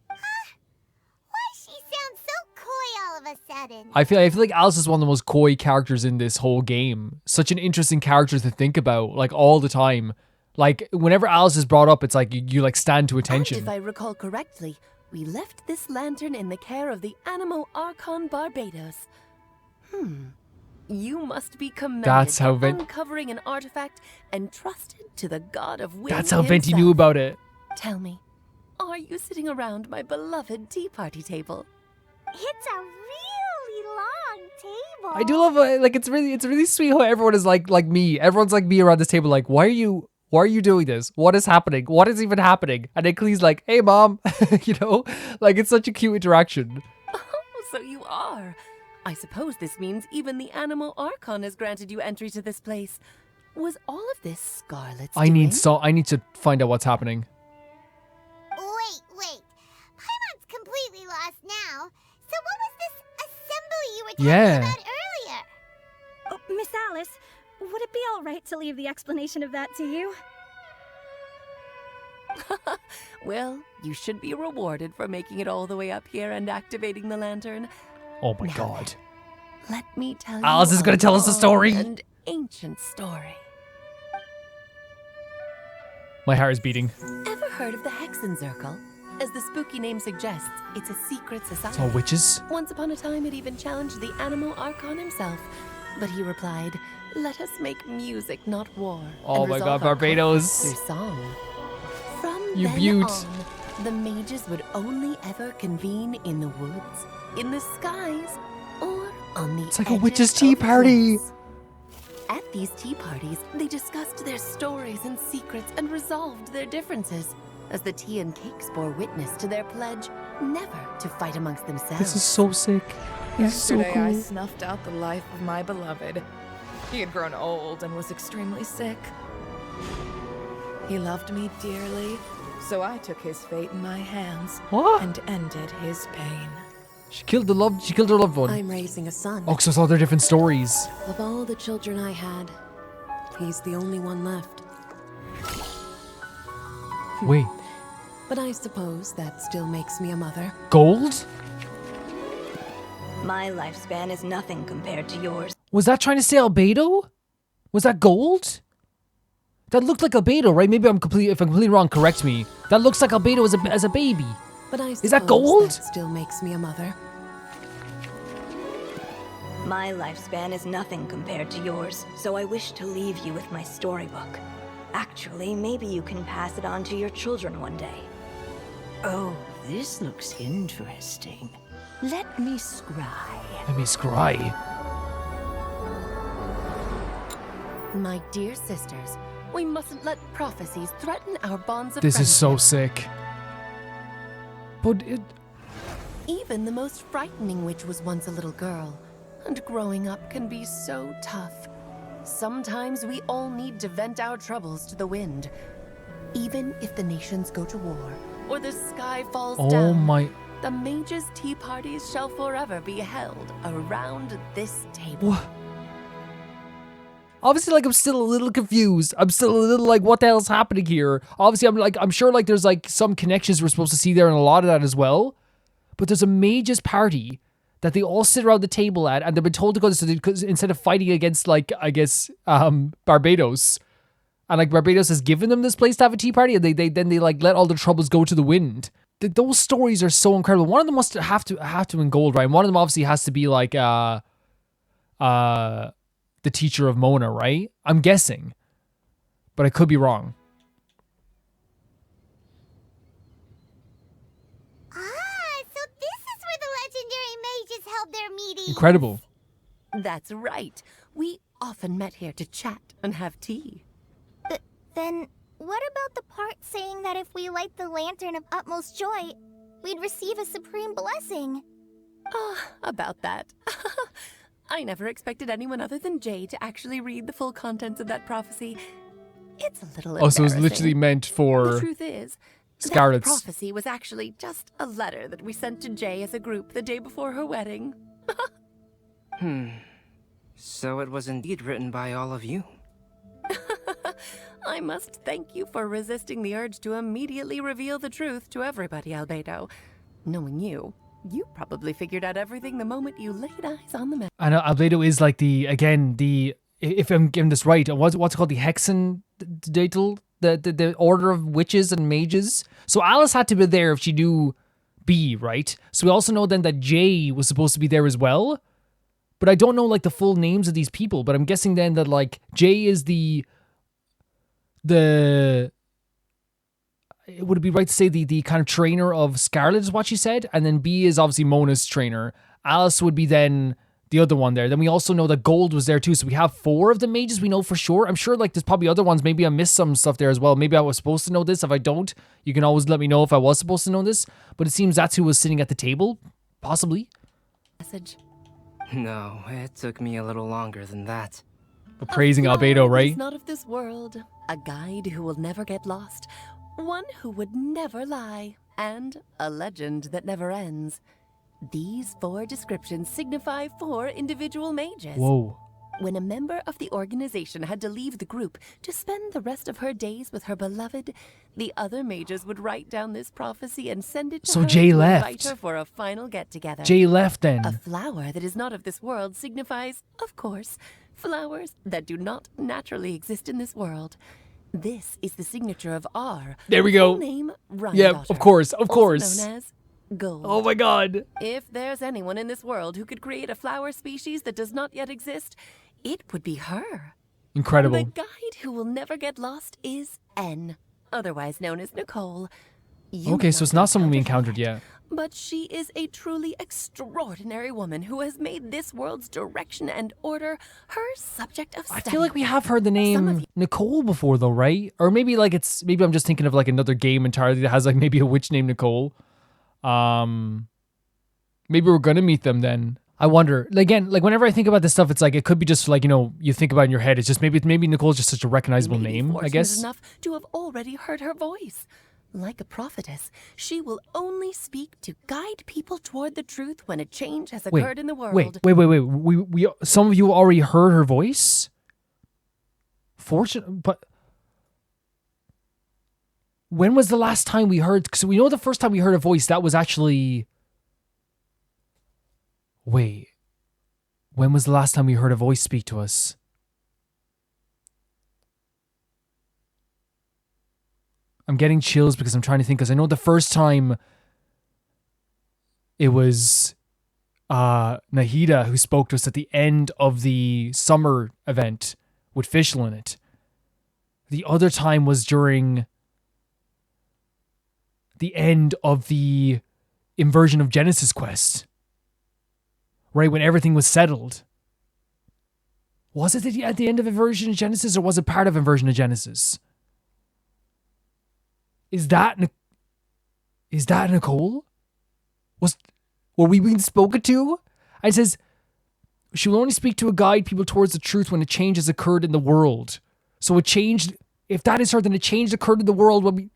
Why she sounds so coy all of a sudden? I feel like Alice is one of the most coy characters in this whole game. Such an interesting character to think about, like all the time. Like whenever Alice is brought up, it's like you like stand to attention. And if I recall correctly, we left this lantern in the care of the Animo Archon Barbados. You must be commended That's how for uncovering an artifact entrusted to the god of wind. That's how Venti himself. knew about it. Tell me, are you sitting around my beloved tea party table? It's a really long table. I do love like it's really sweet how everyone is like me. Everyone's like me around this table. Like, why are you doing this? What is happening? What is even happening? And then Clee's like, hey mom, you know, like it's such a cute interaction. Oh, so you are. I suppose this means even the Animo Archon has granted you entry to this place. Was all of this Scarlet's I need doing? to find out what's happening. Wait. Paimon's completely lost now. So what was this assembly you were talking Yeah. about earlier? Oh, Miss Alice, would it be all right to leave the explanation of that to you? Well, you should be rewarded for making it all the way up here and activating the lantern. Oh my Now God. Let me tell Alice you is gonna tell us a story. An ancient story. My heart is beating. Ever heard of the HEXENZIRKEL? As the spooky name suggests, it's a secret society. It's all witches. Once upon a time, it even challenged the Animo Archon himself. But he replied, let us make music, not war. Oh and my resolve God, our Barbados. conflicts through song. From You then beaut. on, the mages would only ever convene in the woods, in the skies, or on the It's like a witch's tea of party. cliffs. At these tea parties, they discussed their stories and secrets and resolved their differences, as the tea and cakes bore witness to their pledge never to fight amongst themselves. This is so sick. This is so Yesterday, I cool. snuffed out the life of my beloved. He had grown old and was extremely sick. He loved me dearly, so I took his fate in my hands What? and ended his pain. She killed her loved one. I'm raising a son. Oh, so it's all their different stories. Of all the children I had, he's the only one left. Wait, But I suppose that still makes me a mother. gold? My lifespan is nothing compared to yours. Was that trying to say albedo? Was that gold? That looked like albedo, right? Maybe if I'm completely wrong, correct me. That looks like albedo as a baby. But I Is that suppose gold? that still makes me a mother. My lifespan is nothing compared to yours, so I wish to leave you with my storybook. Actually, maybe you can pass it on to your children one day. Oh, this looks interesting. Let me scry. Let me scry. My dear sisters, we mustn't let prophecies threaten our bonds of This is so friendship. sick. But it... Even the most frightening witch was once a little girl, and growing up can be so tough. Sometimes we all need to vent our troubles to the wind. Even if the nations go to war, or the sky falls Oh down, my... the mages' tea parties shall forever be held around this table. What? Obviously, like, I'm still a little confused. I'm still a little like, what the hell's happening here? Obviously, I'm sure like there's like some connections we're supposed to see there and a lot of that as well. But there's a mages party that they all sit around the table at, and they've been told to go to, because instead of fighting against, like, I guess, Barbados, and like Barbados has given them this place to have a tea party, and they like let all their troubles go to the wind. Those stories are so incredible. One of them must have to in gold, right? And one of them obviously has to be like the teacher of Mona, right? I'm guessing, but I could be wrong. So this is where the legendary mages held their meetings. Incredible. That's right. We often met here to chat and have tea. Then, what about the part saying that if we light the lantern of utmost joy, we'd receive a supreme blessing? About that. I never expected anyone other than Jay to actually read the full contents of that prophecy. It's a little Oh, so it was embarrassing. literally meant for The truth is, Scarlet's. that prophecy was actually just a letter that we sent to Jay as a group the day before her wedding. So it was indeed written by all of you. I must thank you for resisting the urge to immediately reveal the truth to everybody, Albedo. Knowing you probably figured out everything the moment you laid eyes on the map. I know albedo is like if I'm getting this right, what's it called, the HEXENZIRKEL, the order of witches and mages. So Alice had to be there if she knew B, right? So we also know then that Jay was supposed to be there as well. But I don't know like the full names of these people, but I'm guessing then that like Jay is would it be right to say the kind of trainer of Scarlet is what she said? And then B is obviously Mona's trainer. Alice would be then the other one there. Then we also know that Gold was there too. So we have 4 of the mages we know for sure. I'm sure like there's probably other ones. Maybe I missed some stuff there as well. Maybe I was supposed to know this. If I don't, you can always let me know if I was supposed to know this. But it seems that's who was sitting at the table. Possibly. Message. No, it took me a little longer than that. But praising A albedo, flower that right? is not of this world. A guide who will never get lost. One who would never lie. And a legend that never ends. These 4 descriptions signify 4 individual mages. Whoa. When a member of the organization had to leave the group to spend the rest of her days with her beloved, the other mages would write down this prophecy and send it to So her Jay to left. invite her for a final get-together. Jay left then. A flower that is not of this world signifies, of course, flowers that do not naturally exist in this world. This is the signature of R. There we go. Full name, Yeah, Rhymedaughter, of course. also known as Gold. Oh my god. If there's anyone in this world who could create a flower species that does not yet exist, it would be her. Incredible. The guide who will never get lost is N, otherwise known as Nicole. You Okay, may so it's have not someone we encountered her encountered yet, yet. but she is a truly extraordinary woman who has made this world's direction and order her subject of I study. feel like we have heard the name Nicole before though, right? Or maybe like maybe I'm just thinking of like another game entirely that has like maybe a witch named Nicole. Maybe we're gonna meet them then. I wonder. Again, like whenever I think about this stuff, it's like it could be just like, you know, you think about it in your head. It's just maybe Nicole's just such a recognizable name, I guess. Enough to have already heard her voice. Like a prophetess, she will only speak to guide people toward the truth when a change has occurred in the world. Wait. We some of you already heard her voice? But when was the last time we heard? Because we know the first time we heard a voice, that was actually. Wait. When was the last time we heard a voice speak to us? I'm getting chills because I'm trying to think, because I know the first time it was Nahida who spoke to us at the end of the summer event with Fischl in it. The other time was during the end of the Inversion of Genesis quest. Right, when everything was settled. Was it at the end of Inversion of Genesis, or was it part of Inversion of Genesis? Is that Nicole? Were we being spoken to? And it says, she will only speak to a guide people towards the truth when a change has occurred in the world. So it changed, if that is her, then a change occurred in the world when we...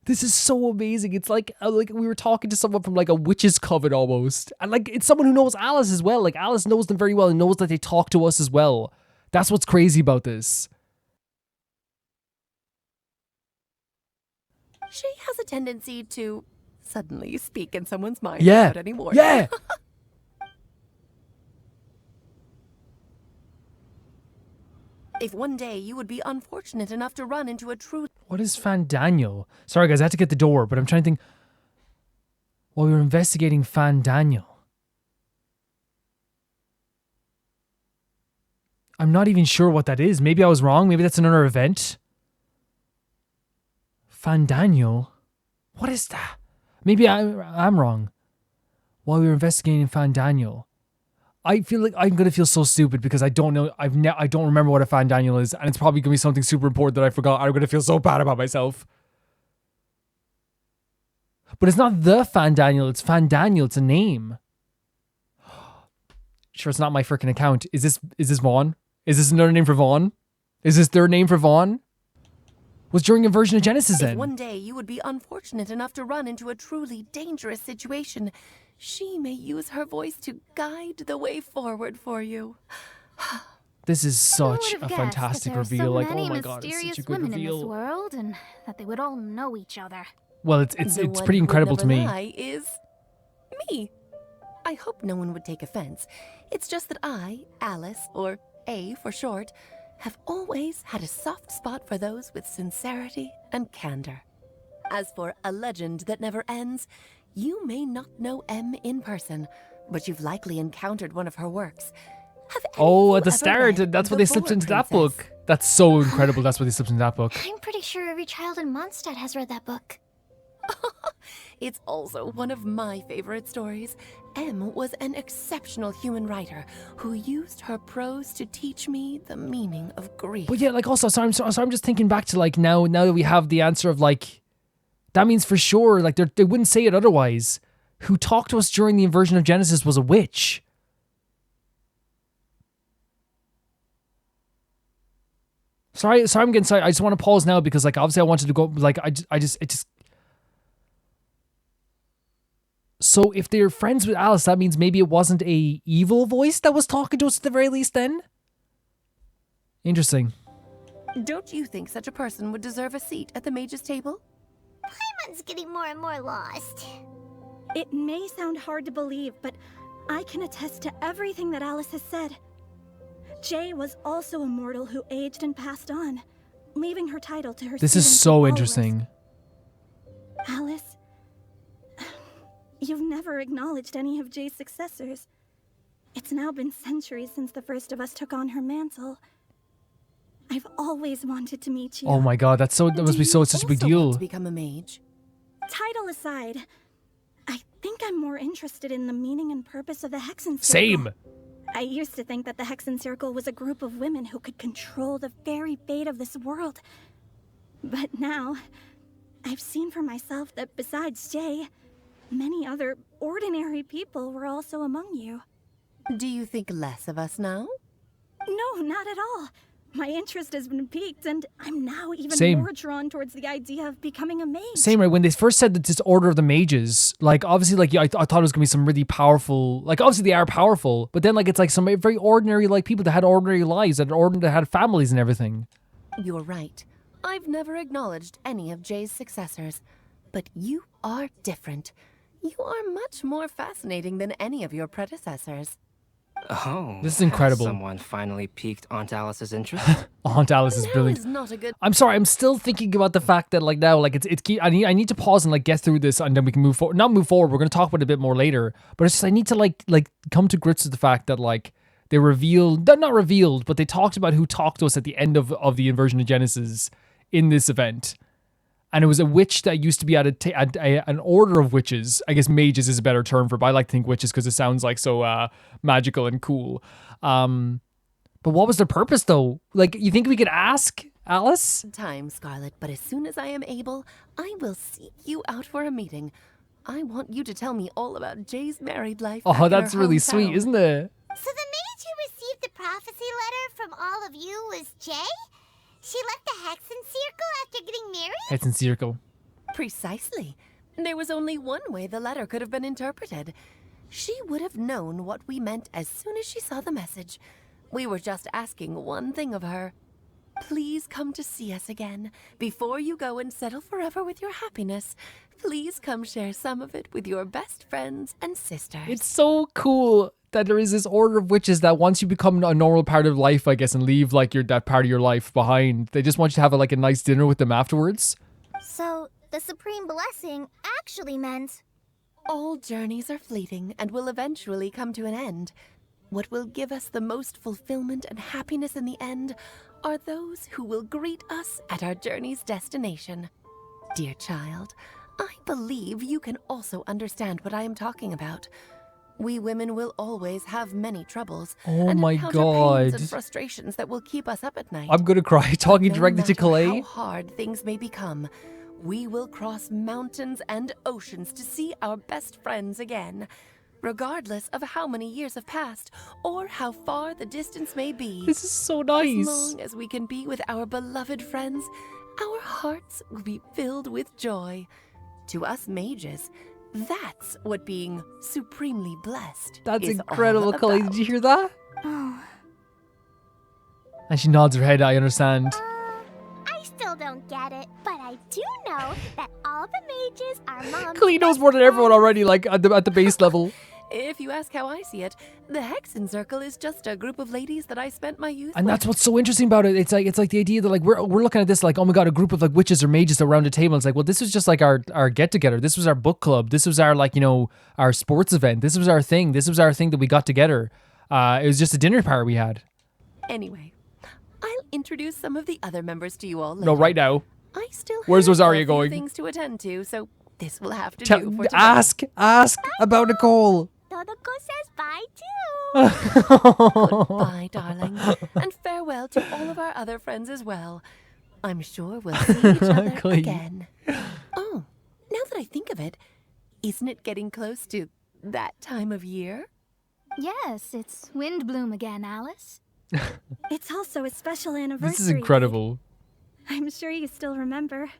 This is so amazing. It's like we were talking to someone from like a witch's coven almost. And like it's someone who knows Alice as well. Like Alice knows them very well and knows that they talk to us as well. That's what's crazy about this. She has a tendency to suddenly speak in someone's mind Yeah. without any warning. Yeah. If one day you would be unfortunate enough to run into a true... What is Fan Daniel? Sorry guys, I had to get the door, but I'm trying to think. While we were investigating Fan Daniel. I'm not even sure what that is. Maybe I was wrong. Maybe that's another event. Fan Daniel? What is that? Maybe I'm wrong. While we were investigating Fan Daniel. I feel like I'm going to feel so stupid because I don't know. I don't remember what a Fan Daniel is. And it's probably going to be something super important that I forgot. I'm going to feel so bad about myself. But it's not the Fan Daniel. It's Fan Daniel. It's a name. Sure, it's not my freaking account. Is this Vaughn? Is this another name for Vaughn? Is this their name for Vaughn? Was during Inversion of Genesis then? If one day you would be unfortunate enough to run into a truly dangerous situation, she may use her voice to guide the way forward for you. This is such a Guessed fantastic that there reveal. are Like, so oh many my god, it's mysterious such a good women in this reveal. world, and that they would all know each other. Well, it's The one pretty who would incredible to never me. lie is me. I hope no one would take offense. It's just that I, Alice, or A for short, have always had a soft spot for those with sincerity and candor. As for a legend that never ends, you may not know M in person, but you've likely encountered one of her works. Oh, at the start, that's what they slipped into that book. That's so incredible. That's what they slipped into that book. I'm pretty sure every child in Mondstadt has read that book. It's also one of my favorite stories. M was an exceptional human writer who used her prose to teach me the meaning of grief. But yeah, like also, so I'm just thinking back to like now that we have the answer of like, that means for sure, like they wouldn't say it otherwise. Who talked to us during the Inversion of Genesis was a witch. Sorry, I'm getting sorry. I just want to pause now because like obviously I wanted to go like it just. So if they're friends with Alice, that means maybe it wasn't a evil voice that was talking to us at the very least then? Interesting. Don't you think such a person would deserve a seat at the mage's table? Paimon's getting more and more lost. It may sound hard to believe, but I can attest to everything that Alice has said. Jay was also a mortal who aged and passed on, leaving her title to her This is students so and followers. interesting. Alice, you've never acknowledged any of Jay's successors. It's now been centuries since the first of us took on her mantle. I've always wanted to meet you. Oh my god, that must be such a big deal. To become a mage? Title aside, I think I'm more interested in the meaning and purpose of the HEXENZIRKEL. Same. I used to think that the HEXENZIRKEL was a group of women who could control the very fate of this world. But now, I've seen for myself that besides Jay, many other ordinary people were also among you. Do you think less of us now? No, not at all. My interest has been piqued, and I'm now even Same. more drawn towards the idea of becoming a mage. Same, right? When they first said that this Order of the Mages, like, obviously, like, yeah, I thought it was gonna be some really powerful, like, obviously they are powerful, but then, like, it's like some very ordinary, like, people that had ordinary lives, that had families and everything. You're right. I've never acknowledged any of Jay's successors, but you are different. You are much more fascinating than any of your predecessors. Oh, This is incredible. has someone finally piqued Aunt Alice's interest? Aunt Alice is brilliant. Is not a good. I'm sorry, I'm still thinking about the fact that, like, now, like, I need to pause and, like, get through this, and then we can move forward. Not move forward, we're gonna talk about it a bit more later, but it's just, I need to, like come to grips with the fact that, like, they revealed, not revealed, but they talked about who talked to us at the end of the Inversion of Genesis in this event. And it was a witch that used to be at an order of witches. I guess mages is a better term for it, but I like to think witches because it sounds like so magical and cool. But what was their purpose, though? Like, you think we could ask Alice? Time, Scarlet, but as soon as I am able, I will seek you out for a meeting. I want you to tell me all about Jay's married life. Oh, that's really sweet, isn't it? So the mage who received the prophecy letter from all of you was Jay? She left the HEXENZIRKEL after getting married? HEXENZIRKEL. Precisely. There was only one way the letter could have been interpreted. She would have known what we meant as soon as she saw the message. We were just asking one thing of her. Please come to see us again. Before you go and settle forever with your happiness, please come share some of it with your best friends and sisters. It's so cool that there is this order of witches that once you become a normal part of life, I guess, and leave, like, that part of your life behind, they just want you to have, like, a nice dinner with them afterwards. So, the supreme blessing actually meant... All journeys are fleeting and will eventually come to an end. What will give us the most fulfillment and happiness in the end are those who will greet us at our journey's destination. Dear child, I believe you can also understand what I am talking about. We women will always have many troubles. Oh and my encounter God. pains and frustrations that will keep us up at night. I'm gonna cry talking No directly to matter Calais. How hard things may become, we will cross mountains and oceans to see our best friends again, regardless of how many years have passed or how far the distance may be. This is so nice. As long as we can be with our beloved friends, our hearts will be filled with joy. To us mages, that's what being supremely blessed That's is incredible, all Calais. about. Did you hear that? Oh, And she nods her head, I understand. I still don't get it, but I do know that all the mages are Mom's Calais knows more than everyone already, like, at the base level. If you ask how I see it, the HEXENZIRKEL is just a group of ladies that I spent my youth And with. that's what's so interesting about it. It's like the idea that, like, we're looking at this like, oh my god, a group of, like, witches or mages around a table. It's like, well, this was just like our get together. This was our book club. This was our, like, you know, our sports event. This was our thing. This was our thing that we got together. It was just a dinner party we had. Anyway, I'll introduce some of the other members to you all later. No, right now. I still Where's have Rosaria a few going? things to attend to, so this will have to do for today. Ask about Nicole. Todoko says bye too. Goodbye, darling, and farewell to all of our other friends as well. I'm sure we'll see each other Clay. again. Oh, now that I think of it, isn't it getting close to that time of year? Yes, it's Windblume again, Alice. it's also a special anniversary. This is incredible. I'm sure you still remember.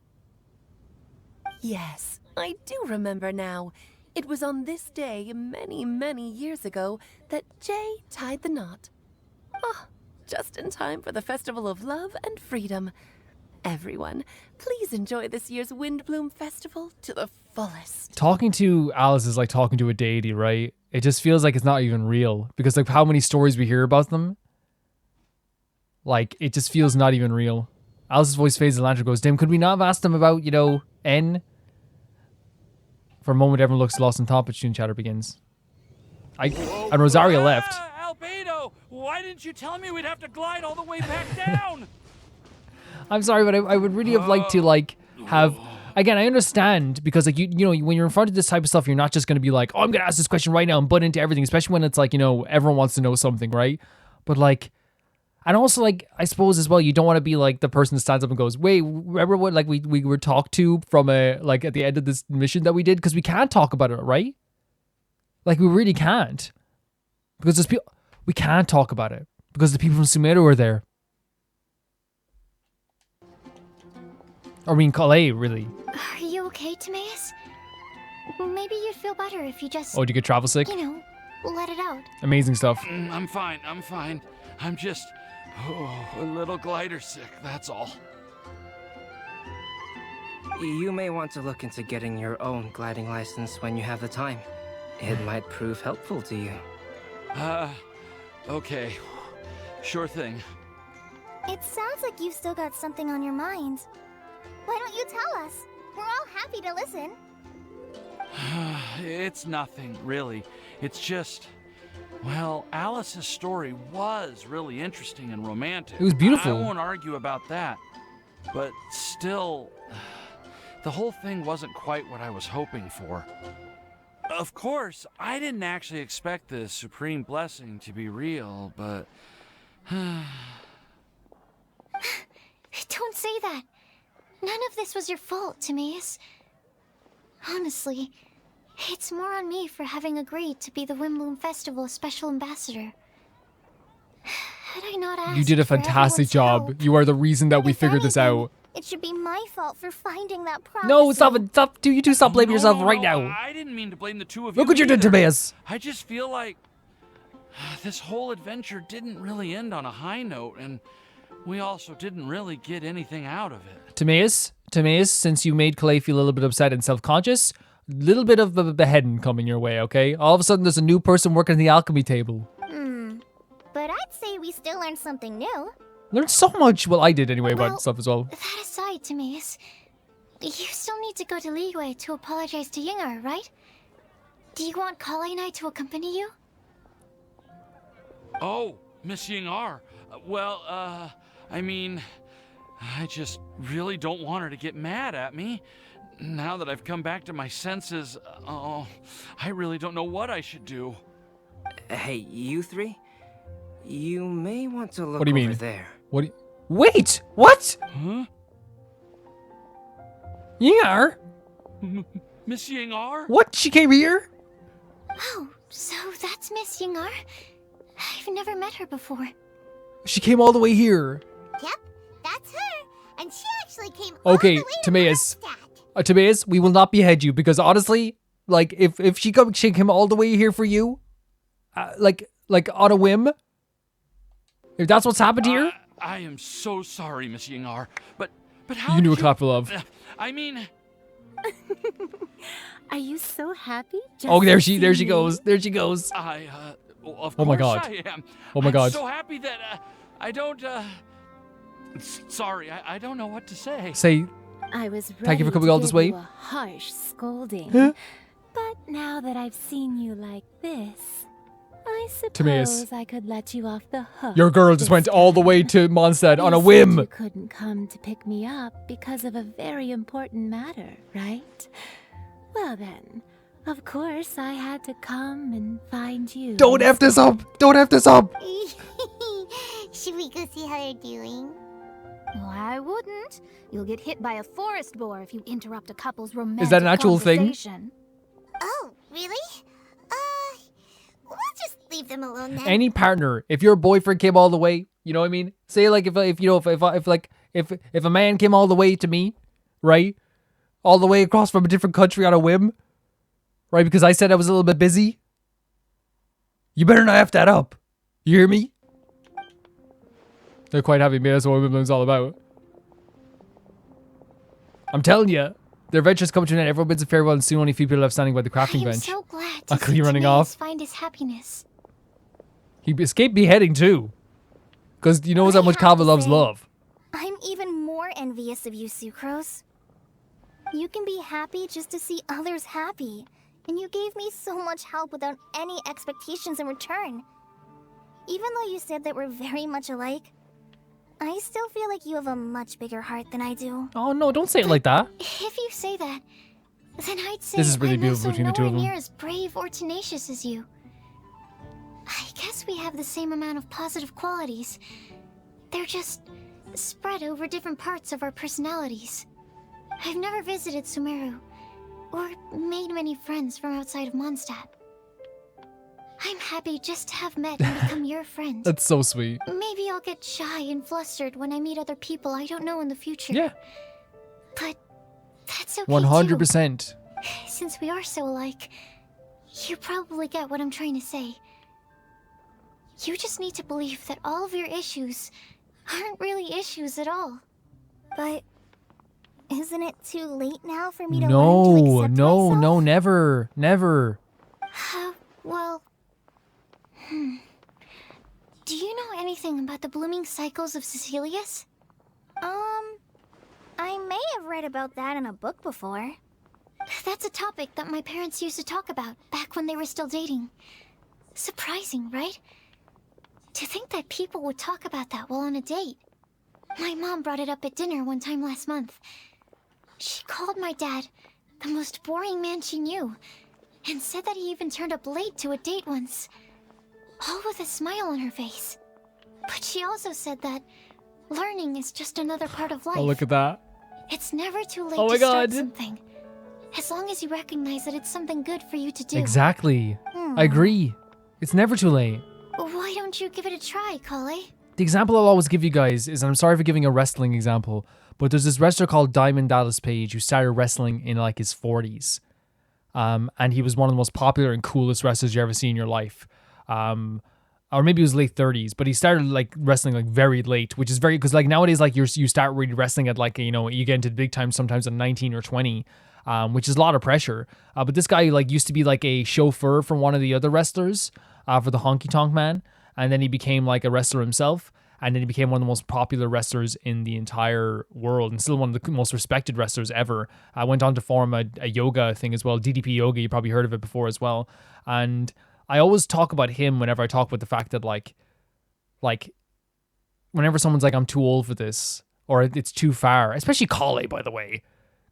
Yes, I do remember now. It was on this day, many, many years ago, that Jay tied the knot. Ah, just in time for the Festival of Love and Freedom. Everyone, please enjoy this year's Windblume Festival to the fullest. Talking to Alice is like talking to a deity, right? It just feels like it's not even real because, like, how many stories we hear about them. Like, it just feels not even real. Alice's voice fades and Lantern goes dim. Could we not have asked them about, you know, N? For a moment, everyone looks lost in thought, but Shun chatter begins. And Rosaria left. Albedo, why didn't you tell me we'd have to glide all the way back down? I'm sorry, but I would really have liked to like have. Again, I understand because like you know when you're in front of this type of stuff, you're not just gonna be like, oh, I'm gonna ask this question right now and butt into everything, especially when it's like everyone wants to know something, right? But like, and also like I suppose as well, you don't want to be like the person that stands up and goes, wait, remember what like we were talked to from like at the end of this mission that we did, because we can't talk about it, right? Like we really can't, because there's people we can't talk about it because the people from Sumeru are there. Or I mean, Calais, really. Are you okay, Timaeus? Maybe you'd feel better if you just... Oh, did you get travel sick? Let it out. Amazing stuff. I'm fine. I'm just a little glider sick, that's all. You may want to look into getting your own gliding license when you have the time. It might prove helpful to you. Okay. Sure thing. It sounds like you've still got something on your mind. Why don't you tell us? We're all happy to listen. It's nothing, really. It's just... Well, Alice's story was really interesting and romantic. It was beautiful. I won't argue about that. But still, the whole thing wasn't quite what I was hoping for. Of course, I didn't actually expect the supreme blessing to be real, but... Don't say that. None of this was your fault, Timaeus. Honestly, it's more on me for having agreed to be the Windblume Festival special ambassador. Had I not asked, you did a fantastic job. help, you are the reason that we figured this out. It should be my fault for finding that prophecy. No, stop. You two stop blaming yourself right now. I didn't mean to blame the two of you. Look what you did, Timaeus. I just feel like this whole adventure didn't really end on a high note, and we also didn't really get anything out of it. Timaeus, since you made Calais feel a little bit upset and self-conscious, a little bit of beheading coming your way, okay? All of a sudden, there's a new person working the alchemy table. But I'd say we still learned something new. Learned so much. Well, I did anyway about stuff as well. That aside, Timaeus, you still need to go to Liyue to apologize to Yingar, right? Do you want Calais and I to accompany you? Oh, Miss Yingar. Well, I mean, I just really don't want her to get mad at me. Now that I've come back to my senses, I really don't know what I should do. Hey, you three? You may want to look What do you mean? over there. Wait! What? Huh? Yingar? Miss Yingar? What? She came here? Oh, so that's Miss Yingar? I've never met her before. She came all the way here. Yep, that's her. And she actually came all the Okay, way Timaeus. to Mondstadt. Timaeus, we will not behead you because honestly, like if she came all the way here for you, like on a whim. If that's what's happened here, I am so sorry, Miss Yingar, but how you knew did a clap for love. I mean, Are you so happy? Oh, there she goes. There she goes. Of Oh my course God. I am. Oh my I'm God. so happy that I don't. Sorry, I don't know what to say. Say, I was ready thank you for coming all to this give way. you a harsh scolding. Huh? But now that I've seen you like this, I Timaeus. suppose I could let you off the hook. Your girl just this went all the time. way to Mondstadt on a You said whim. You couldn't come to pick me up because of a very important matter, right? Well then, of course I had to come and find you. Don't F this up. Don't F this up. Should we go see how they're doing? Well, I wouldn't. You'll get hit by a forest boar if you interrupt a couple's romantic Is that an actual thing? conversation. Oh, really? We'll just leave them alone then. Any partner, if your boyfriend came all the way, you know what I mean? Say like if a man came all the way to me, right? All the way across from a different country on a whim, right? Because I said I was a little bit busy. You better not F that up. You hear me? They're quite happy. Maybe that's what Windblume's all about. I'm telling you, their adventure's come to an end. Everyone bids a farewell, and soon only a few people left standing by the crafting I am bench. so glad I'll to clear see running Timaeus off. find his happiness. He escaped beheading too, because he knows how much Kava loves love. I'm even more envious of you, Sucrose. You can be happy just to see others happy. And you gave me so much help without any expectations in return. Even though you said that we're very much alike, I still feel like you have a much bigger heart than I do. Oh no, don't say it like that. If you say that, then I'd say This is really I'm beautiful also between the two of nowhere them. near as brave or tenacious as you. I guess we have the same amount of positive qualities. They're just spread over different parts of our personalities. I've never visited Sumeru, or made many friends from outside of Mondstadt. I'm happy just to have met and become your friend. That's so sweet. Maybe I'll get shy and flustered when I meet other people I don't know in the future. Yeah. But that's okay 100%. too. Since we are so alike, you probably get what I'm trying to say. You just need to believe that all of your issues aren't really issues at all. But isn't it too late now for me to learn to No, accept no, myself? no, never, never. Well... Do you know anything about the blooming cycles of Cecilius? I may have read about that in a book before. That's a topic that my parents used to talk about back when they were still dating. Surprising, right? To think that people would talk about that while on a date. My mom brought it up at dinner one time last month. She called my dad the most boring man she knew, and said that he even turned up late to a date once, all with a smile on her face. But she also said that learning is just another part of life. Oh, look at that. It's never too late Oh my to start God. something, as long as you recognize that it's something good for you to do. Exactly. I agree. It's never too late. Why don't you give it a try, Kale? The example I'll always give you guys is, and I'm sorry for giving a wrestling example, but there's this wrestler called Diamond Dallas Page who started wrestling in like his 40s. And he was one of the most popular and coolest wrestlers you ever see in your life. Or maybe it was late 30s, but he started like wrestling like very late, which is very, because like nowadays like you start really wrestling at like, you know, you get into the big time sometimes at 19 or 20, which is a lot of pressure. But this guy like used to be like a chauffeur from one of the other wrestlers for the Honky Tonk Man, and then he became like a wrestler himself, and then he became one of the most popular wrestlers in the entire world, and still one of the most respected wrestlers ever. I went on to form a yoga thing as well, DDP Yoga. You probably heard of it before as well, and I always talk about him whenever I talk about the fact that like whenever someone's like, I'm too old for this, or it's too far, especially Kale, by the way.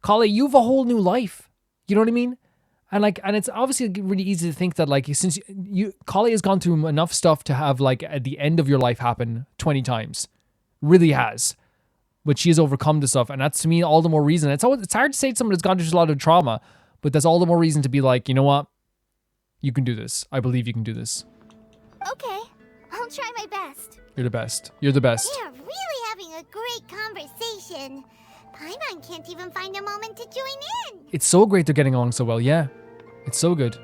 Kale, you have a whole new life. You know what I mean? And it's obviously really easy to think that like, since Kale has gone through enough stuff to have like at the end of your life happen 20 times. Really has. But she has overcome the stuff, and that's to me all the more reason. It's hard to say to someone that's gone through a lot of trauma, but that's all the more reason to be like, you know what? You can do this. I believe you can do this. Okay, I'll try my best. You're the best. You're the best. We are really having a great conversation. Paimon can't even find a moment to join in. It's so great they're getting along so well, yeah. It's so good.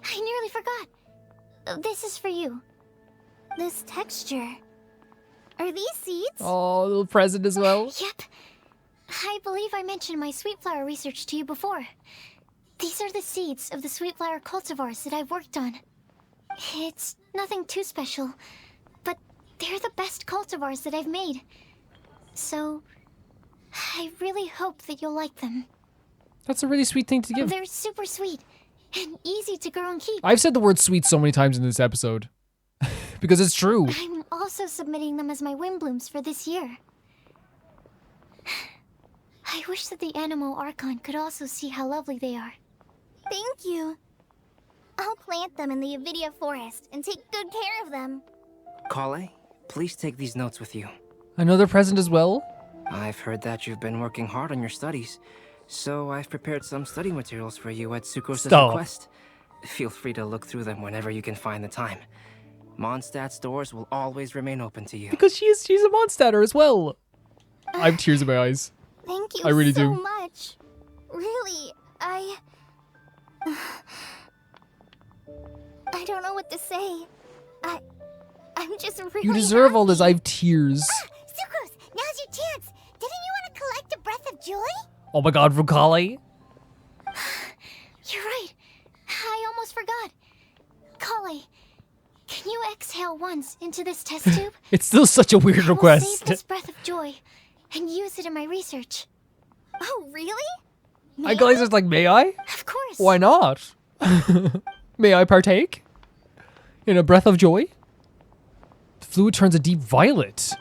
I nearly forgot. This is for you. This texture. Are these seeds? Oh, a little present as well. Yep. I believe I mentioned my sweet flower research to you before. These are the seeds of the sweet flower cultivars that I've worked on. It's nothing too special, but they're the best cultivars that I've made. So, I really hope that you'll like them. That's a really sweet thing to give. They're super sweet and easy to grow and keep. I've said the word sweet so many times in this episode. Because it's true. I'm also submitting them as my Windblooms for this year. I wish that the Animo Archon could also see how lovely they are. Thank you. I'll plant them in the Avidia forest and take good care of them. Kale, please take these notes with you. Another present as well? I've heard that you've been working hard on your studies, so I've prepared some study materials for you at Sucrose's request. Feel free to look through them whenever you can find the time. Mondstadt's doors will always remain open to you. Because she's a Mondstadter as well. I have tears in my eyes. Thank you I really so do. much. Really, I don't know what to say. I'm just really You deserve all happy. this. I have tears. Sucrose, now's your chance. Didn't you want to collect a breath of joy? Oh my god, from Kale? You're right. I almost forgot. Kale, can you exhale once into this test tube? It's still such a weird I will request. save this breath of joy and use it in my research. Oh, really? I guys just like, may I? Of course. Why not? May I partake? In a breath of joy? The fluid turns a deep violet.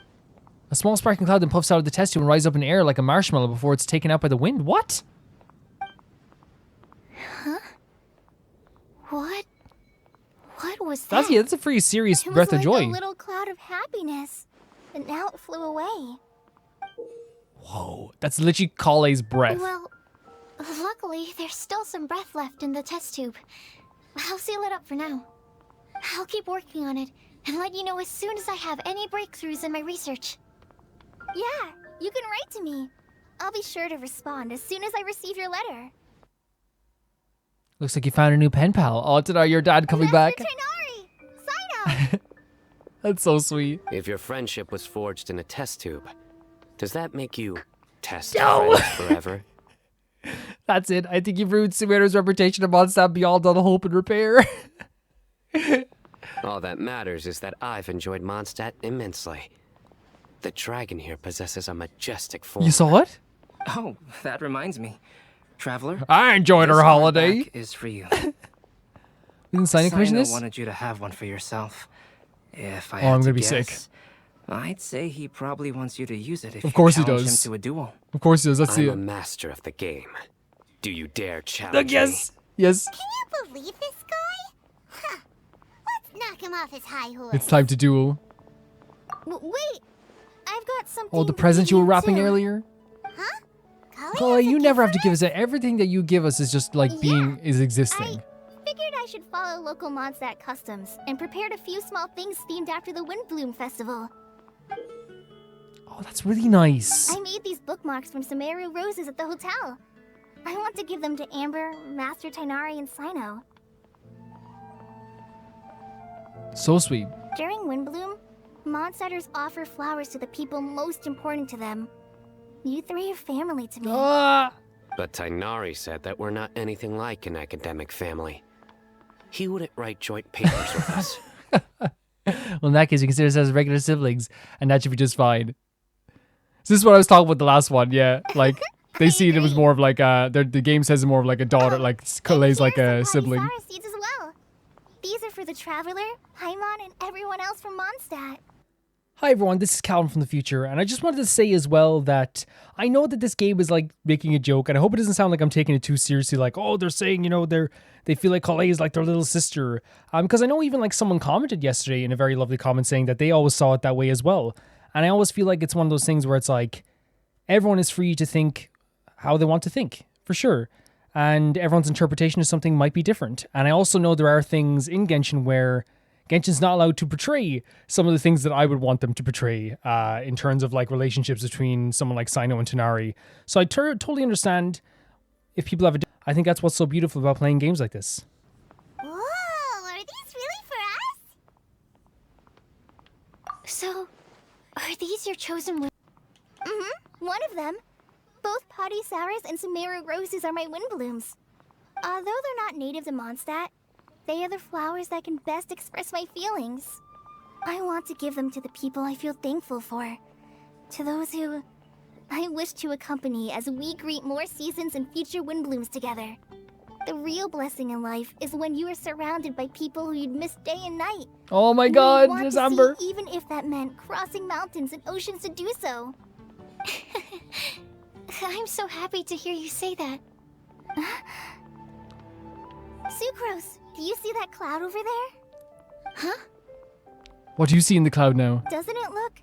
A small sparking cloud then puffs out of the test tube and rises up in the air like a marshmallow before it's taken out by the wind. What? Huh? What was that? That's a pretty serious It breath was of like joy. a little cloud of happiness, but now it flew away. Whoa, that's literally Kale's breath. Well, luckily, there's still some breath left in the test tube. I'll seal it up for now. I'll keep working on it and let you know as soon as I have any breakthroughs in my research. Yeah, you can write to me. I'll be sure to respond as soon as I receive your letter. Looks like you found a new pen pal. Oh, did your dad coming back? That's so sweet. If your friendship was forged in a test tube, does that make you test No. friends forever? That's it. I think you've ruined Sumeru's reputation of Mondstadt beyond all hope and repair. All that matters is that I've enjoyed Mondstadt immensely. The dragon here possesses a majestic form. You saw it? Oh, that reminds me. Traveler, I enjoyed our holiday. hardback is for you. We didn't sign a commission Sino this? wanted you to have one for yourself. If I Oh, had I'm to gonna be guess, sick. I'd say he probably wants you to use it if Of course you he challenge does. him to a duel. Of course he does. Let's see I'm it. a master of the game. Do you dare challenge Look, yes. Yes. Can you believe this guy? Huh. Let's knock him off his high horse. It's time to duel. Wait, I've got something. Oh, the presents you were wrapping too. earlier? Huh? Kale, you never have to give us that. Everything that you give us is just like is existing. Figured I should follow local Mondstadt customs and prepared a few small things themed after the Windblume festival. Oh, that's really nice. I made these bookmarks from Sumeru roses at the hotel. I want to give them to Amber, Master Tighnari, and Sino. So sweet. During Windblume, Mondstadters offer flowers to the people most important to them. You three are family to me. But Tighnari said that we're not anything like an academic family. He wouldn't write joint papers with us. Well, in that case, you consider us as regular siblings, and that should be just fine. So this is what I was talking about the last one, yeah. Like, they see it was more of like the game says it's more of like a daughter, like Kale's like a sibling. Flower seeds as well. These are for the Traveler, Paimon, and everyone else from Mondstadt. Hi everyone, this is Calvin from the future, and I just wanted to say as well that I know that this game is like making a joke, and I hope it doesn't sound like I'm taking it too seriously, like, oh, they're saying, you know, they feel like Kale is like their little sister. Because I know even like someone commented yesterday in a very lovely comment saying that they always saw it that way as well. And I always feel like it's one of those things where it's like, everyone is free to think how they want to think, for sure. And everyone's interpretation of something might be different. And I also know there are things in Genshin where Genshin's not allowed to portray some of the things that I would want them to portray in terms of like relationships between someone like Sino and Tighnari. So I totally understand if people have I think that's what's so beautiful about playing games like this. Whoa, are these really for us? So, are these your chosen women? Mm-hmm, one of them. Both Potty Sours and Sumeru roses are my Windblooms. Although they're not native to Mondstadt, they are the flowers that can best express my feelings. I want to give them to the people I feel thankful for. To those who I wish to accompany as we greet more seasons and future Windblooms together. The real blessing in life is when you are surrounded by people who you'd miss day and night. Oh my And god, you want there's to see, Amber. even if that meant crossing mountains and oceans to do so. I'm so happy to hear you say that. Sucrose, do you see that cloud over there? Huh? What do you see in the cloud now? Doesn't it look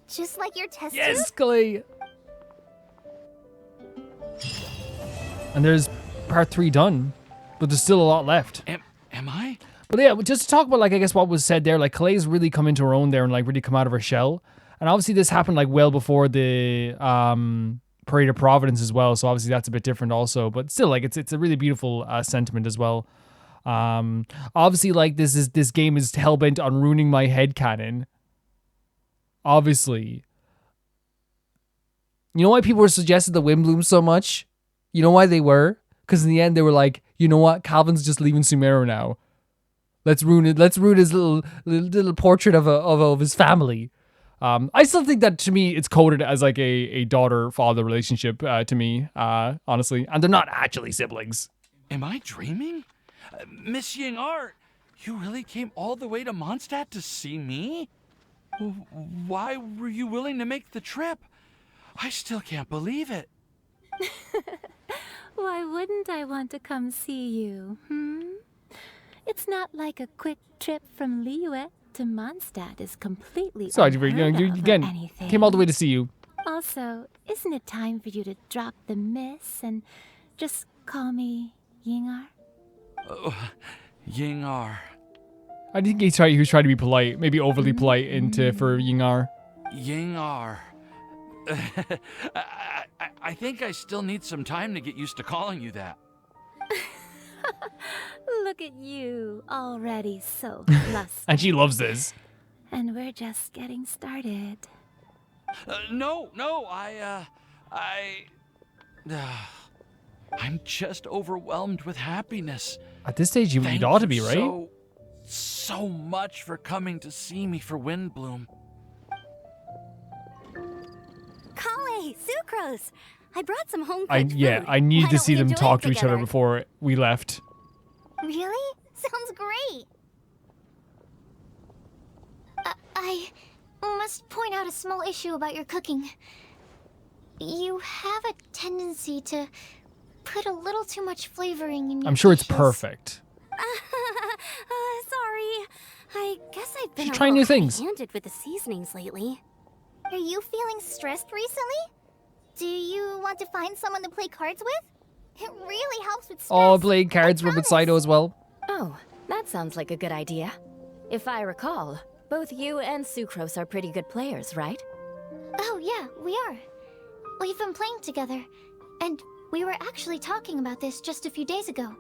just like your test Yes, tube? Kale! And there's part 3 done, but there's still a lot left. Am I? But yeah, just to talk about like I guess what was said there, like Kale's really come into her own there and like really come out of her shell. And obviously this happened like well before the Parade of Providence as well, so obviously that's a bit different also. But still, like it's a really beautiful sentiment as well. Obviously, like this game is hellbent on ruining my headcanon. Obviously. You know why people were suggested the Windblume so much? You know why they were? Because in the end they were like, you know what? Calvin's just leaving Sumeru now. Let's ruin it. Let's ruin his little portrait of his family. I still think that to me it's coded as like a daughter-father relationship to me, honestly. And they're not actually siblings. Am I dreaming? Miss Ying Art, you really came all the way to Mondstadt to see me? Why were you willing to make the trip? I still can't believe it. Why wouldn't I want to come see you, It's not like a quick trip from Liyue to Mondstadt is completely Sorry, unheard you of or again anything. came all the way to see you. Also, isn't it time for you to drop the miss and just call me Yingar? Yingar. I think he was trying to be polite, maybe overly polite for Yingar. Yingar. I think I still need some time to get used to calling you that. Look at you, already so flustered. And she loves this. And we're just getting started. No, I'm just overwhelmed with happiness. At this stage, you'd ought to be, right? So much for coming to see me for Windblume. Kale, Sucrose! I brought some home I needed to see them talk to each other before we left. Really? Sounds great. I must point out a small issue about your cooking. You have a tendency to put a little too much flavoring in your I'm sure it's dishes. perfect. Sorry. I guess I've been She's trying new things. handed with the seasonings lately. Are you feeling stressed recently? Do you want to find someone to play cards with? It really helps with stress. Oh, playing cards with Saito as well. Oh, that sounds like a good idea. If I recall, both you and Sucrose are pretty good players, right? Oh yeah, we are. We've been playing together, and we were actually talking about this just a few days ago.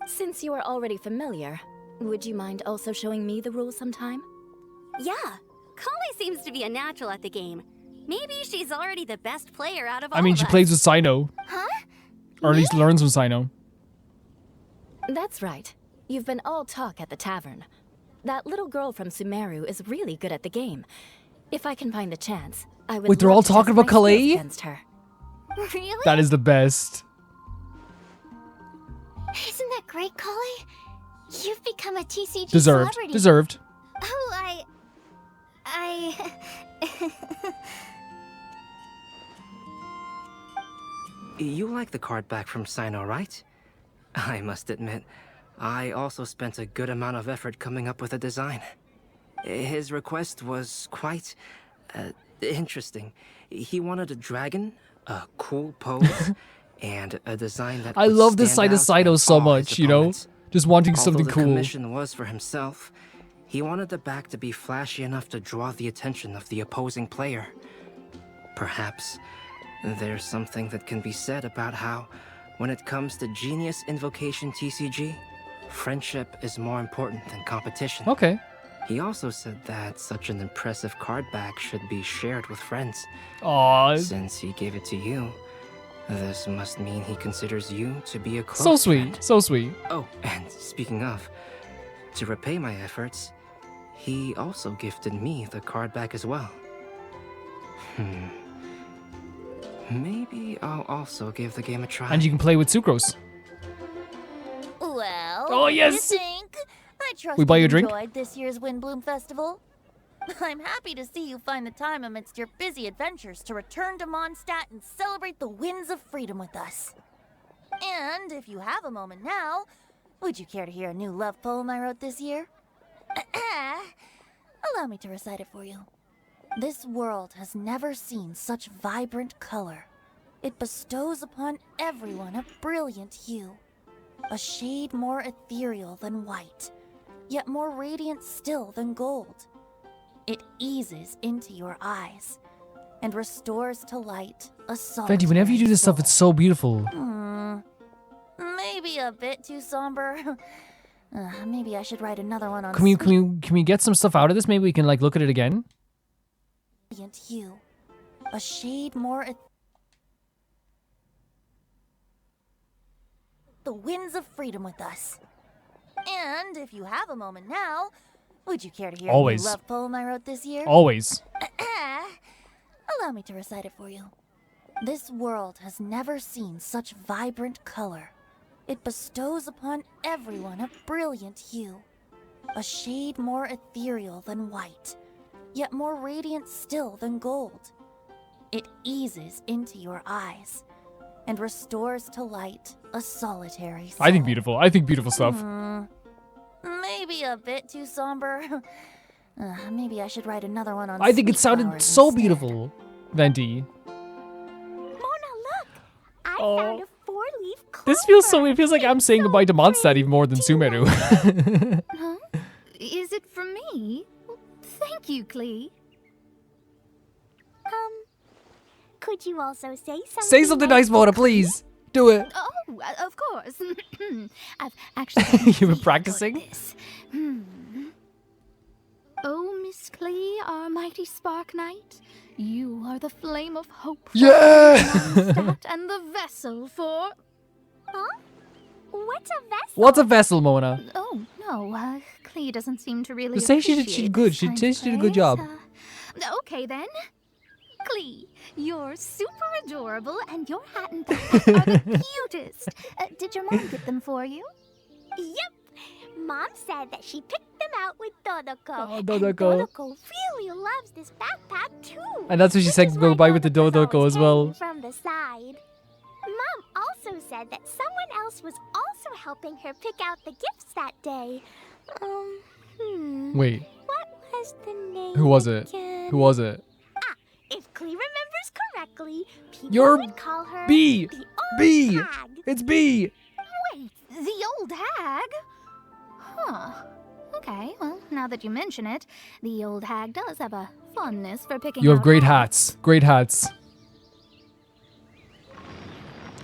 Since you are already familiar, would you mind also showing me the rules sometime? Yeah, Kale seems to be a natural at the game. Maybe she's already the best player out of all I mean, of she us. plays with Sino. Huh? Or at least learns from Sino. That's right. You've been all talk at the tavern. That little girl from Sumeru is really good at the game. If I can find a chance, I would Wait, they're love all to talking test about my skills Kale? against her. Really? That is the best. Isn't that great, Kale? You've become a TCG Deserved. celebrity. Deserved. Oh, You like the card back from Sino, right? I must admit, I also spent a good amount of effort coming up with a design. His request was quite interesting. He wanted a dragon, a cool pose, and a design that I would love this stand side of out Saito and so awe his much, you know? opponents. Just wanting Although something the cool. commission was for himself, he wanted the back to be flashy enough to draw the attention of the opposing player. Perhaps there's something that can be said about how, when it comes to Genius Invocation TCG, friendship is more important than competition. Okay. He also said that such an impressive card back should be shared with friends. Aww. Since he gave it to you, this must mean he considers you to be a close So sweet. friend. So sweet. Oh, and speaking of, to repay my efforts, he also gifted me the card back as well. Maybe I'll also give the game a try. And you can play with Sucrose. Well, Oh, what do you yes. think? I trust We buy you you a drink? enjoyed this year's Windblume Festival. I'm happy to see you find the time amidst your busy adventures to return to Mondstadt and celebrate the winds of freedom with us. And if you have a moment now, would you care to hear a new love poem I wrote this year? Allow me to recite it for you. This world has never seen such vibrant color. It bestows upon everyone a brilliant hue, a shade more ethereal than white, yet more radiant still than gold. It eases into your eyes and restores to light a solitary Fenty, whenever you do this stuff, it's so beautiful. Maybe a bit too somber. Maybe I should write another one on Can we get some stuff out of this? Maybe we can like look at it again. brilliant hue, a shade more the winds of freedom with us. And if you have a moment now, would you care to hear Always. a new love poem I wrote this year? Always. Allow me to recite it for you. This world has never seen such vibrant color. It bestows upon everyone a brilliant hue, a shade more ethereal than white, yet more radiant still than gold. It eases into your eyes and restores to light a solitary soul. I think beautiful. I think beautiful stuff. Maybe a bit too somber. Maybe I should write another one on I think it sweet sounded flowers so instead. beautiful, Venti. I found a four-leaf This feels so. It feels like I'm saying goodbye to Mondstadt even more than Sumeru. Huh? Is it from me? Well, thank you, Klee. Could you also say something? Say something nice, Mona, please. Do it. Oh, of course. I've actually You've been practicing? Oh, Miss Klee, our mighty Spark Knight, you are the flame of hope for Yeah! Mondstadt and the vessel for... Huh? What's a vessel? What's a vessel, Mona? Oh, no, Klee doesn't seem to really Just say she appreciate did good. this She kind did of a good praise. job. Okay, then. Klee, you're super adorable, and your hat and backpack are the cutest. Did your mom get them for you? Yep. Mom said that she picked them out with Dodoko. Oh, And Dodoko. Dodoko really loves this backpack too. And that's what she said, go by with the Dodoko as well. From the side. Mom also said that someone else was also helping her pick out the gifts that day. Wait, What was the name? who was it? again? Who was it? If Klee remembers correctly, people You're would call her B. the old B. hag. It's B. Wait, the old hag? Huh. Okay, well, now that you mention it, the old hag does have a fondness for picking You have out great hags. hats. Great hats.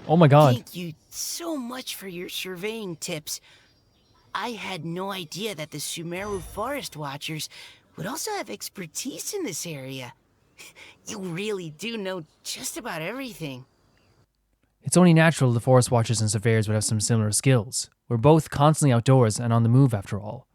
Oh my god. Thank you so much for your surveying tips. I had no idea that the Sumeru Forest Watchers would also have expertise in this area. You really do know just about everything. It's only natural the forest watchers and surveyors would have some similar skills. We're both constantly outdoors and on the move after all.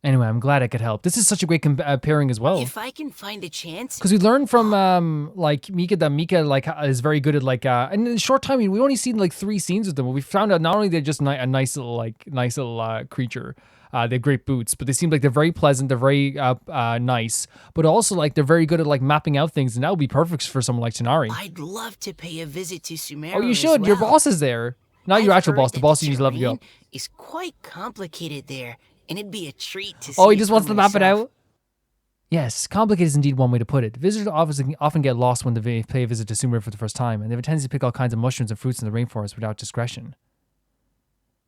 Anyway, I'm glad I could help. This is such a great pairing as well. If I can find a chance... Because we learned from like Mika that Mika like is very good at like and in a short time we only seen like 3 scenes with them. But we found out not only they're just a nice little creature, they have great boots, but they seem like they're very pleasant, they're very nice, but also like they're very good at like mapping out things, and that would be perfect for someone like Tonari. I'd love to pay a visit to Sumeru. Oh, you as should. Your well. boss is there, not your I've actual heard boss. The that boss you need to level you terrain up. is quite complicated there, and it'd be a treat to see. Oh, he it just for wants to map it myself. out? Yes, complicated is indeed one way to put it. Visitors often get lost when they pay a visit to Sumeru for the first time, and they have a tendency to pick all kinds of mushrooms and fruits in the rainforest without discretion.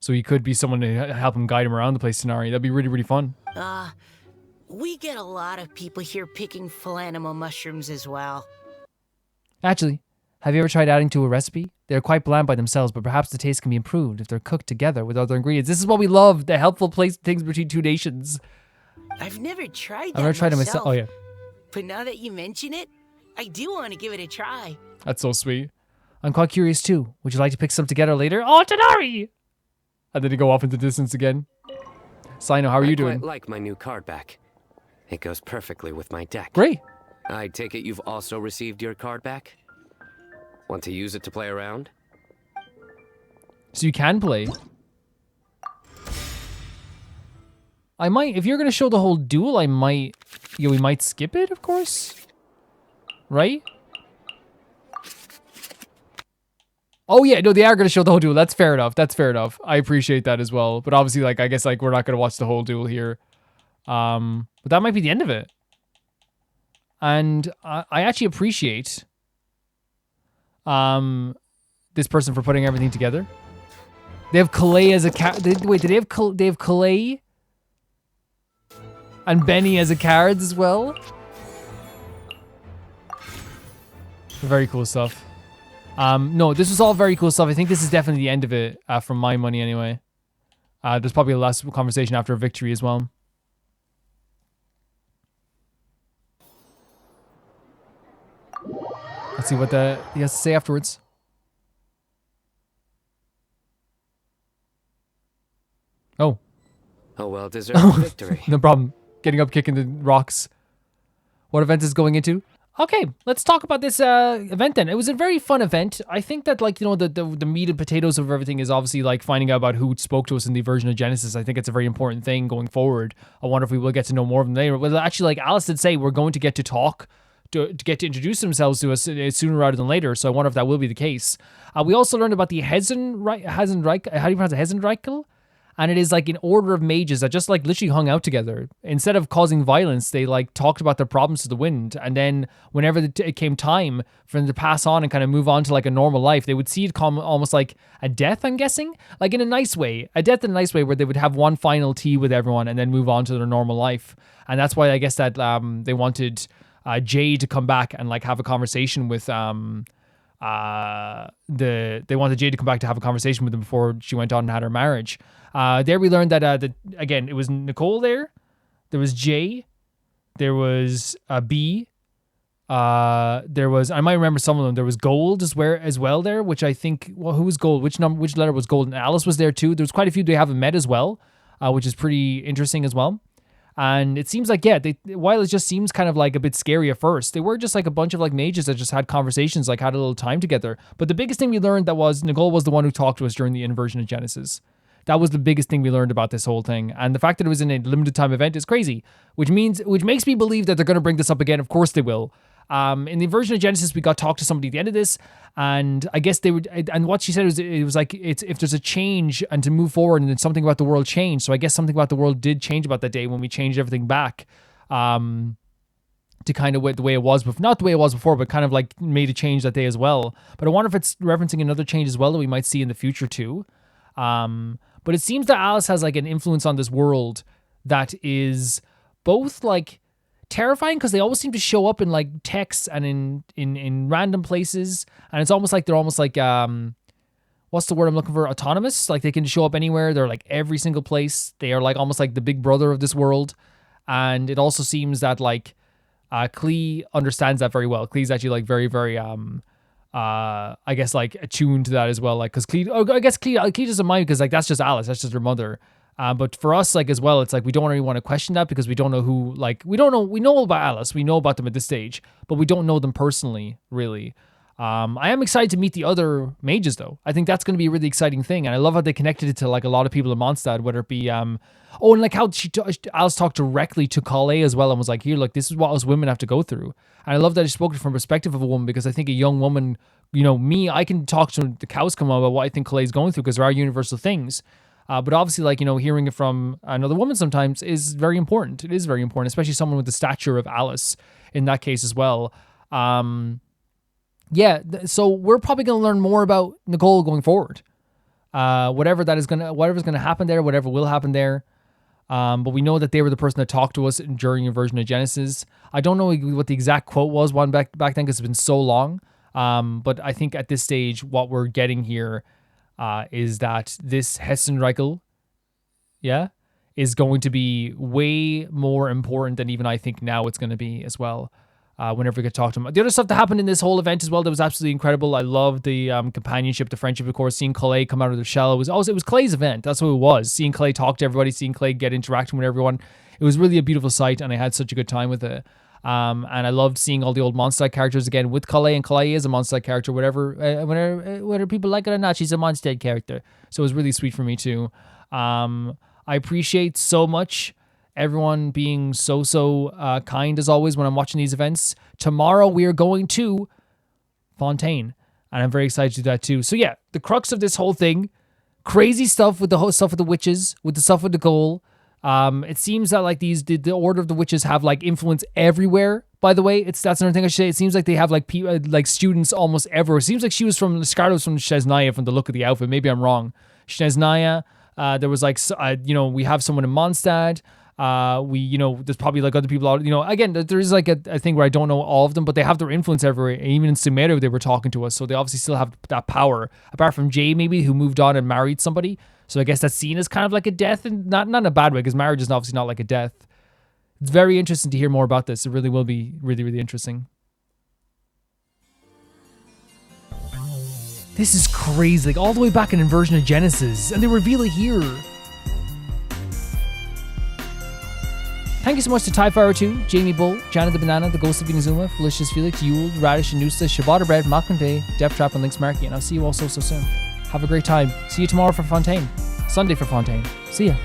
So he could be someone to help him guide him around the place scenario. That'd be really, really fun. We get a lot of people here picking Phalanima mushrooms as well. Actually, have you ever tried adding to a recipe? They're quite bland by themselves, but perhaps the taste can be improved if they're cooked together with other ingredients. This is what we love, the helpful things between two nations. I've never tried that I've never tried it myself. Oh, yeah. But now that you mention it, I do want to give it a try. That's so sweet. I'm quite curious too. Would you like to pick some together later? Oh, Tonari! And then he go off into the distance again. Sino, how are you doing? I quite like my new card back. It goes perfectly with my deck. Great. I take it you've also received your card back? Want to use it to play around? So you can play. I might, if you're going to show the whole duel, I might, we might skip it, of course. Right? Oh yeah, no, they are going to show the whole duel. That's fair enough. That's fair enough. I appreciate that as well. But obviously, like, I guess, like, we're not going to watch the whole duel here. But that might be the end of it. And I actually appreciate this person for putting everything together. They have Calais as a wait, they have Calais and Benny as a cards as well. Very cool stuff. No, this was all very cool stuff. I think this is definitely the end of it, from my money anyway. There's probably a last conversation after a victory as well. Let's see what he has to say afterwards. Oh. A well-deserved victory. No problem. Getting up, kicking the rocks. What event is going into? Okay, let's talk about this event then. It was a very fun event. I think that, like, you know, the meat and potatoes of everything is obviously like finding out about who spoke to us in the version of Genesis. I think it's a very important thing going forward. I wonder if we will get to know more of them later. Well, actually, like Alice did say, we're going to get to talk, to get to introduce themselves to us sooner rather than later. So I wonder if that will be the case. We also learned about the HEXENZIRKEL, how do you pronounce it? HEXENZIRKEL? And it is like an order of mages that just like literally hung out together. Instead of causing violence, they like talked about their problems to the wind. And then whenever it came time for them to pass on and kind of move on to like a normal life, they would see it come almost like a death, I'm guessing. Like in a nice way. A death in a nice way where they would have one final tea with everyone and then move on to their normal life. And that's why I guess that they wanted Jay to come back and like have a conversation with... they wanted Jay to come back to have a conversation with them before she went on and had her marriage. There we learned that, again, it was Nicole there was Jay, there was B, there was, I might remember some of them, there was Gold as well there, which I think, well, who was Gold? Which letter was Gold? And Alice was there too. There was quite a few they haven't met as well, which is pretty interesting as well. And it seems like, yeah, while it just seems kind of like a bit scary at first, they were just like a bunch of like mages that just had conversations, like had a little time together. But the biggest thing we learned that was Nicole was the one who talked to us during the inversion of Genesis. That was the biggest thing we learned about this whole thing. And the fact that it was in a limited time event is crazy, which makes me believe that they're going to bring this up again. Of course they will. In the version of Genesis, we got to talk to somebody at the end of this, and I guess they would, and what she said was, it was like, it's if there's a change and to move forward and then something about the world changed. So I guess something about the world did change about that day when we changed everything back, to kind of the way it was, not the way it was before, but kind of like made a change that day as well. But I wonder if it's referencing another change as well that we might see in the future too. But it seems that Alice has like an influence on this world that is both like terrifying, because they always seem to show up in like texts and in random places, and it's almost like they're almost like what's the word I'm looking for? Autonomous. Like they can show up anywhere. They're like every single place. They are like almost like the big brother of this world. And it also seems that like Klee understands that very well. Klee's actually like very, very I guess like attuned to that as well. Like, because Klee doesn't mind, because like that's just Alice. That's just her mother. But for us, like as well, it's like we don't really want to question that, because we don't know who, like, we know about Alice. We know about them at this stage, but we don't know them personally, really. I am excited to meet the other mages, though. I think that's going to be a really exciting thing. And I love how they connected it to like a lot of people in Mondstadt, whether it be, and like how Alice talked directly to Kale as well and was like, here, look, this is what us women have to go through. And I love that she spoke from the perspective of a woman, because I think a young woman, you know, me, I can talk to the cows come on about what I think Kale is going through, because there are universal things. But obviously, like, you know, hearing it from another woman sometimes is very important. It is very important, especially someone with the stature of Alice in that case as well. So we're probably going to learn more about Nicole going forward. Whatever's going to happen there, whatever will happen there. But we know that they were the person that talked to us during a version of Genesis. I don't know what the exact quote was back then, because it's been so long. But I think at this stage, what we're getting here is that this HEXENZIRKEL, is going to be way more important than even I think now it's going to be as well. Whenever we could talk to him. The other stuff that happened in this whole event as well that was absolutely incredible. I loved the companionship, the friendship, of course. Seeing Kale come out of the shell. It was Clay's event. That's what it was. Seeing Kale talk to everybody, seeing Kale get interaction with everyone. It was really a beautiful sight, and I had such a good time with it. And I loved seeing all the old Mondstadt characters again with Kale, and Kale is a Mondstadt character, whether people like it or not, she's a Mondstadt character. So it was really sweet for me too. I appreciate so much everyone being so kind as always when I'm watching these events. Tomorrow we are going to Fontaine, and I'm very excited to do that too. So yeah, the crux of this whole thing, crazy stuff with the whole stuff with the witches, with the stuff with Nicole. It seems that like the Order of the Witches have like influence everywhere. By the way, that's another thing I should say. It seems like they have like like students almost everywhere. It seems like Scarlet was from Shesnaya from the look of the outfit. Maybe I'm wrong. Shesnaya. There was like we have someone in Mondstadt. There's probably like other people out, again, there is like a thing where I don't know all of them, but they have their influence everywhere. Even in Sumeru, they were talking to us. So they obviously still have that power, apart from Jay, maybe, who moved on and married somebody. So I guess that's seen as kind of like a death, and not in a bad way, because marriage is obviously not like a death. It's very interesting to hear more about this. It really will be really, really interesting. This is crazy, like all the way back in Inversion of Genesis, and they reveal it here. Thank you so much to Tyfire2, Jamie Bull, Janet the Banana, the Ghost of Inazuma, Felicious Felix, Yule, Radish and Noosa, Shabata Bread, Malcolm Day, Death Trap and Links Marky, and I'll see you all so soon. Have a great time. See you tomorrow for Fontaine. Sunday for Fontaine. See ya.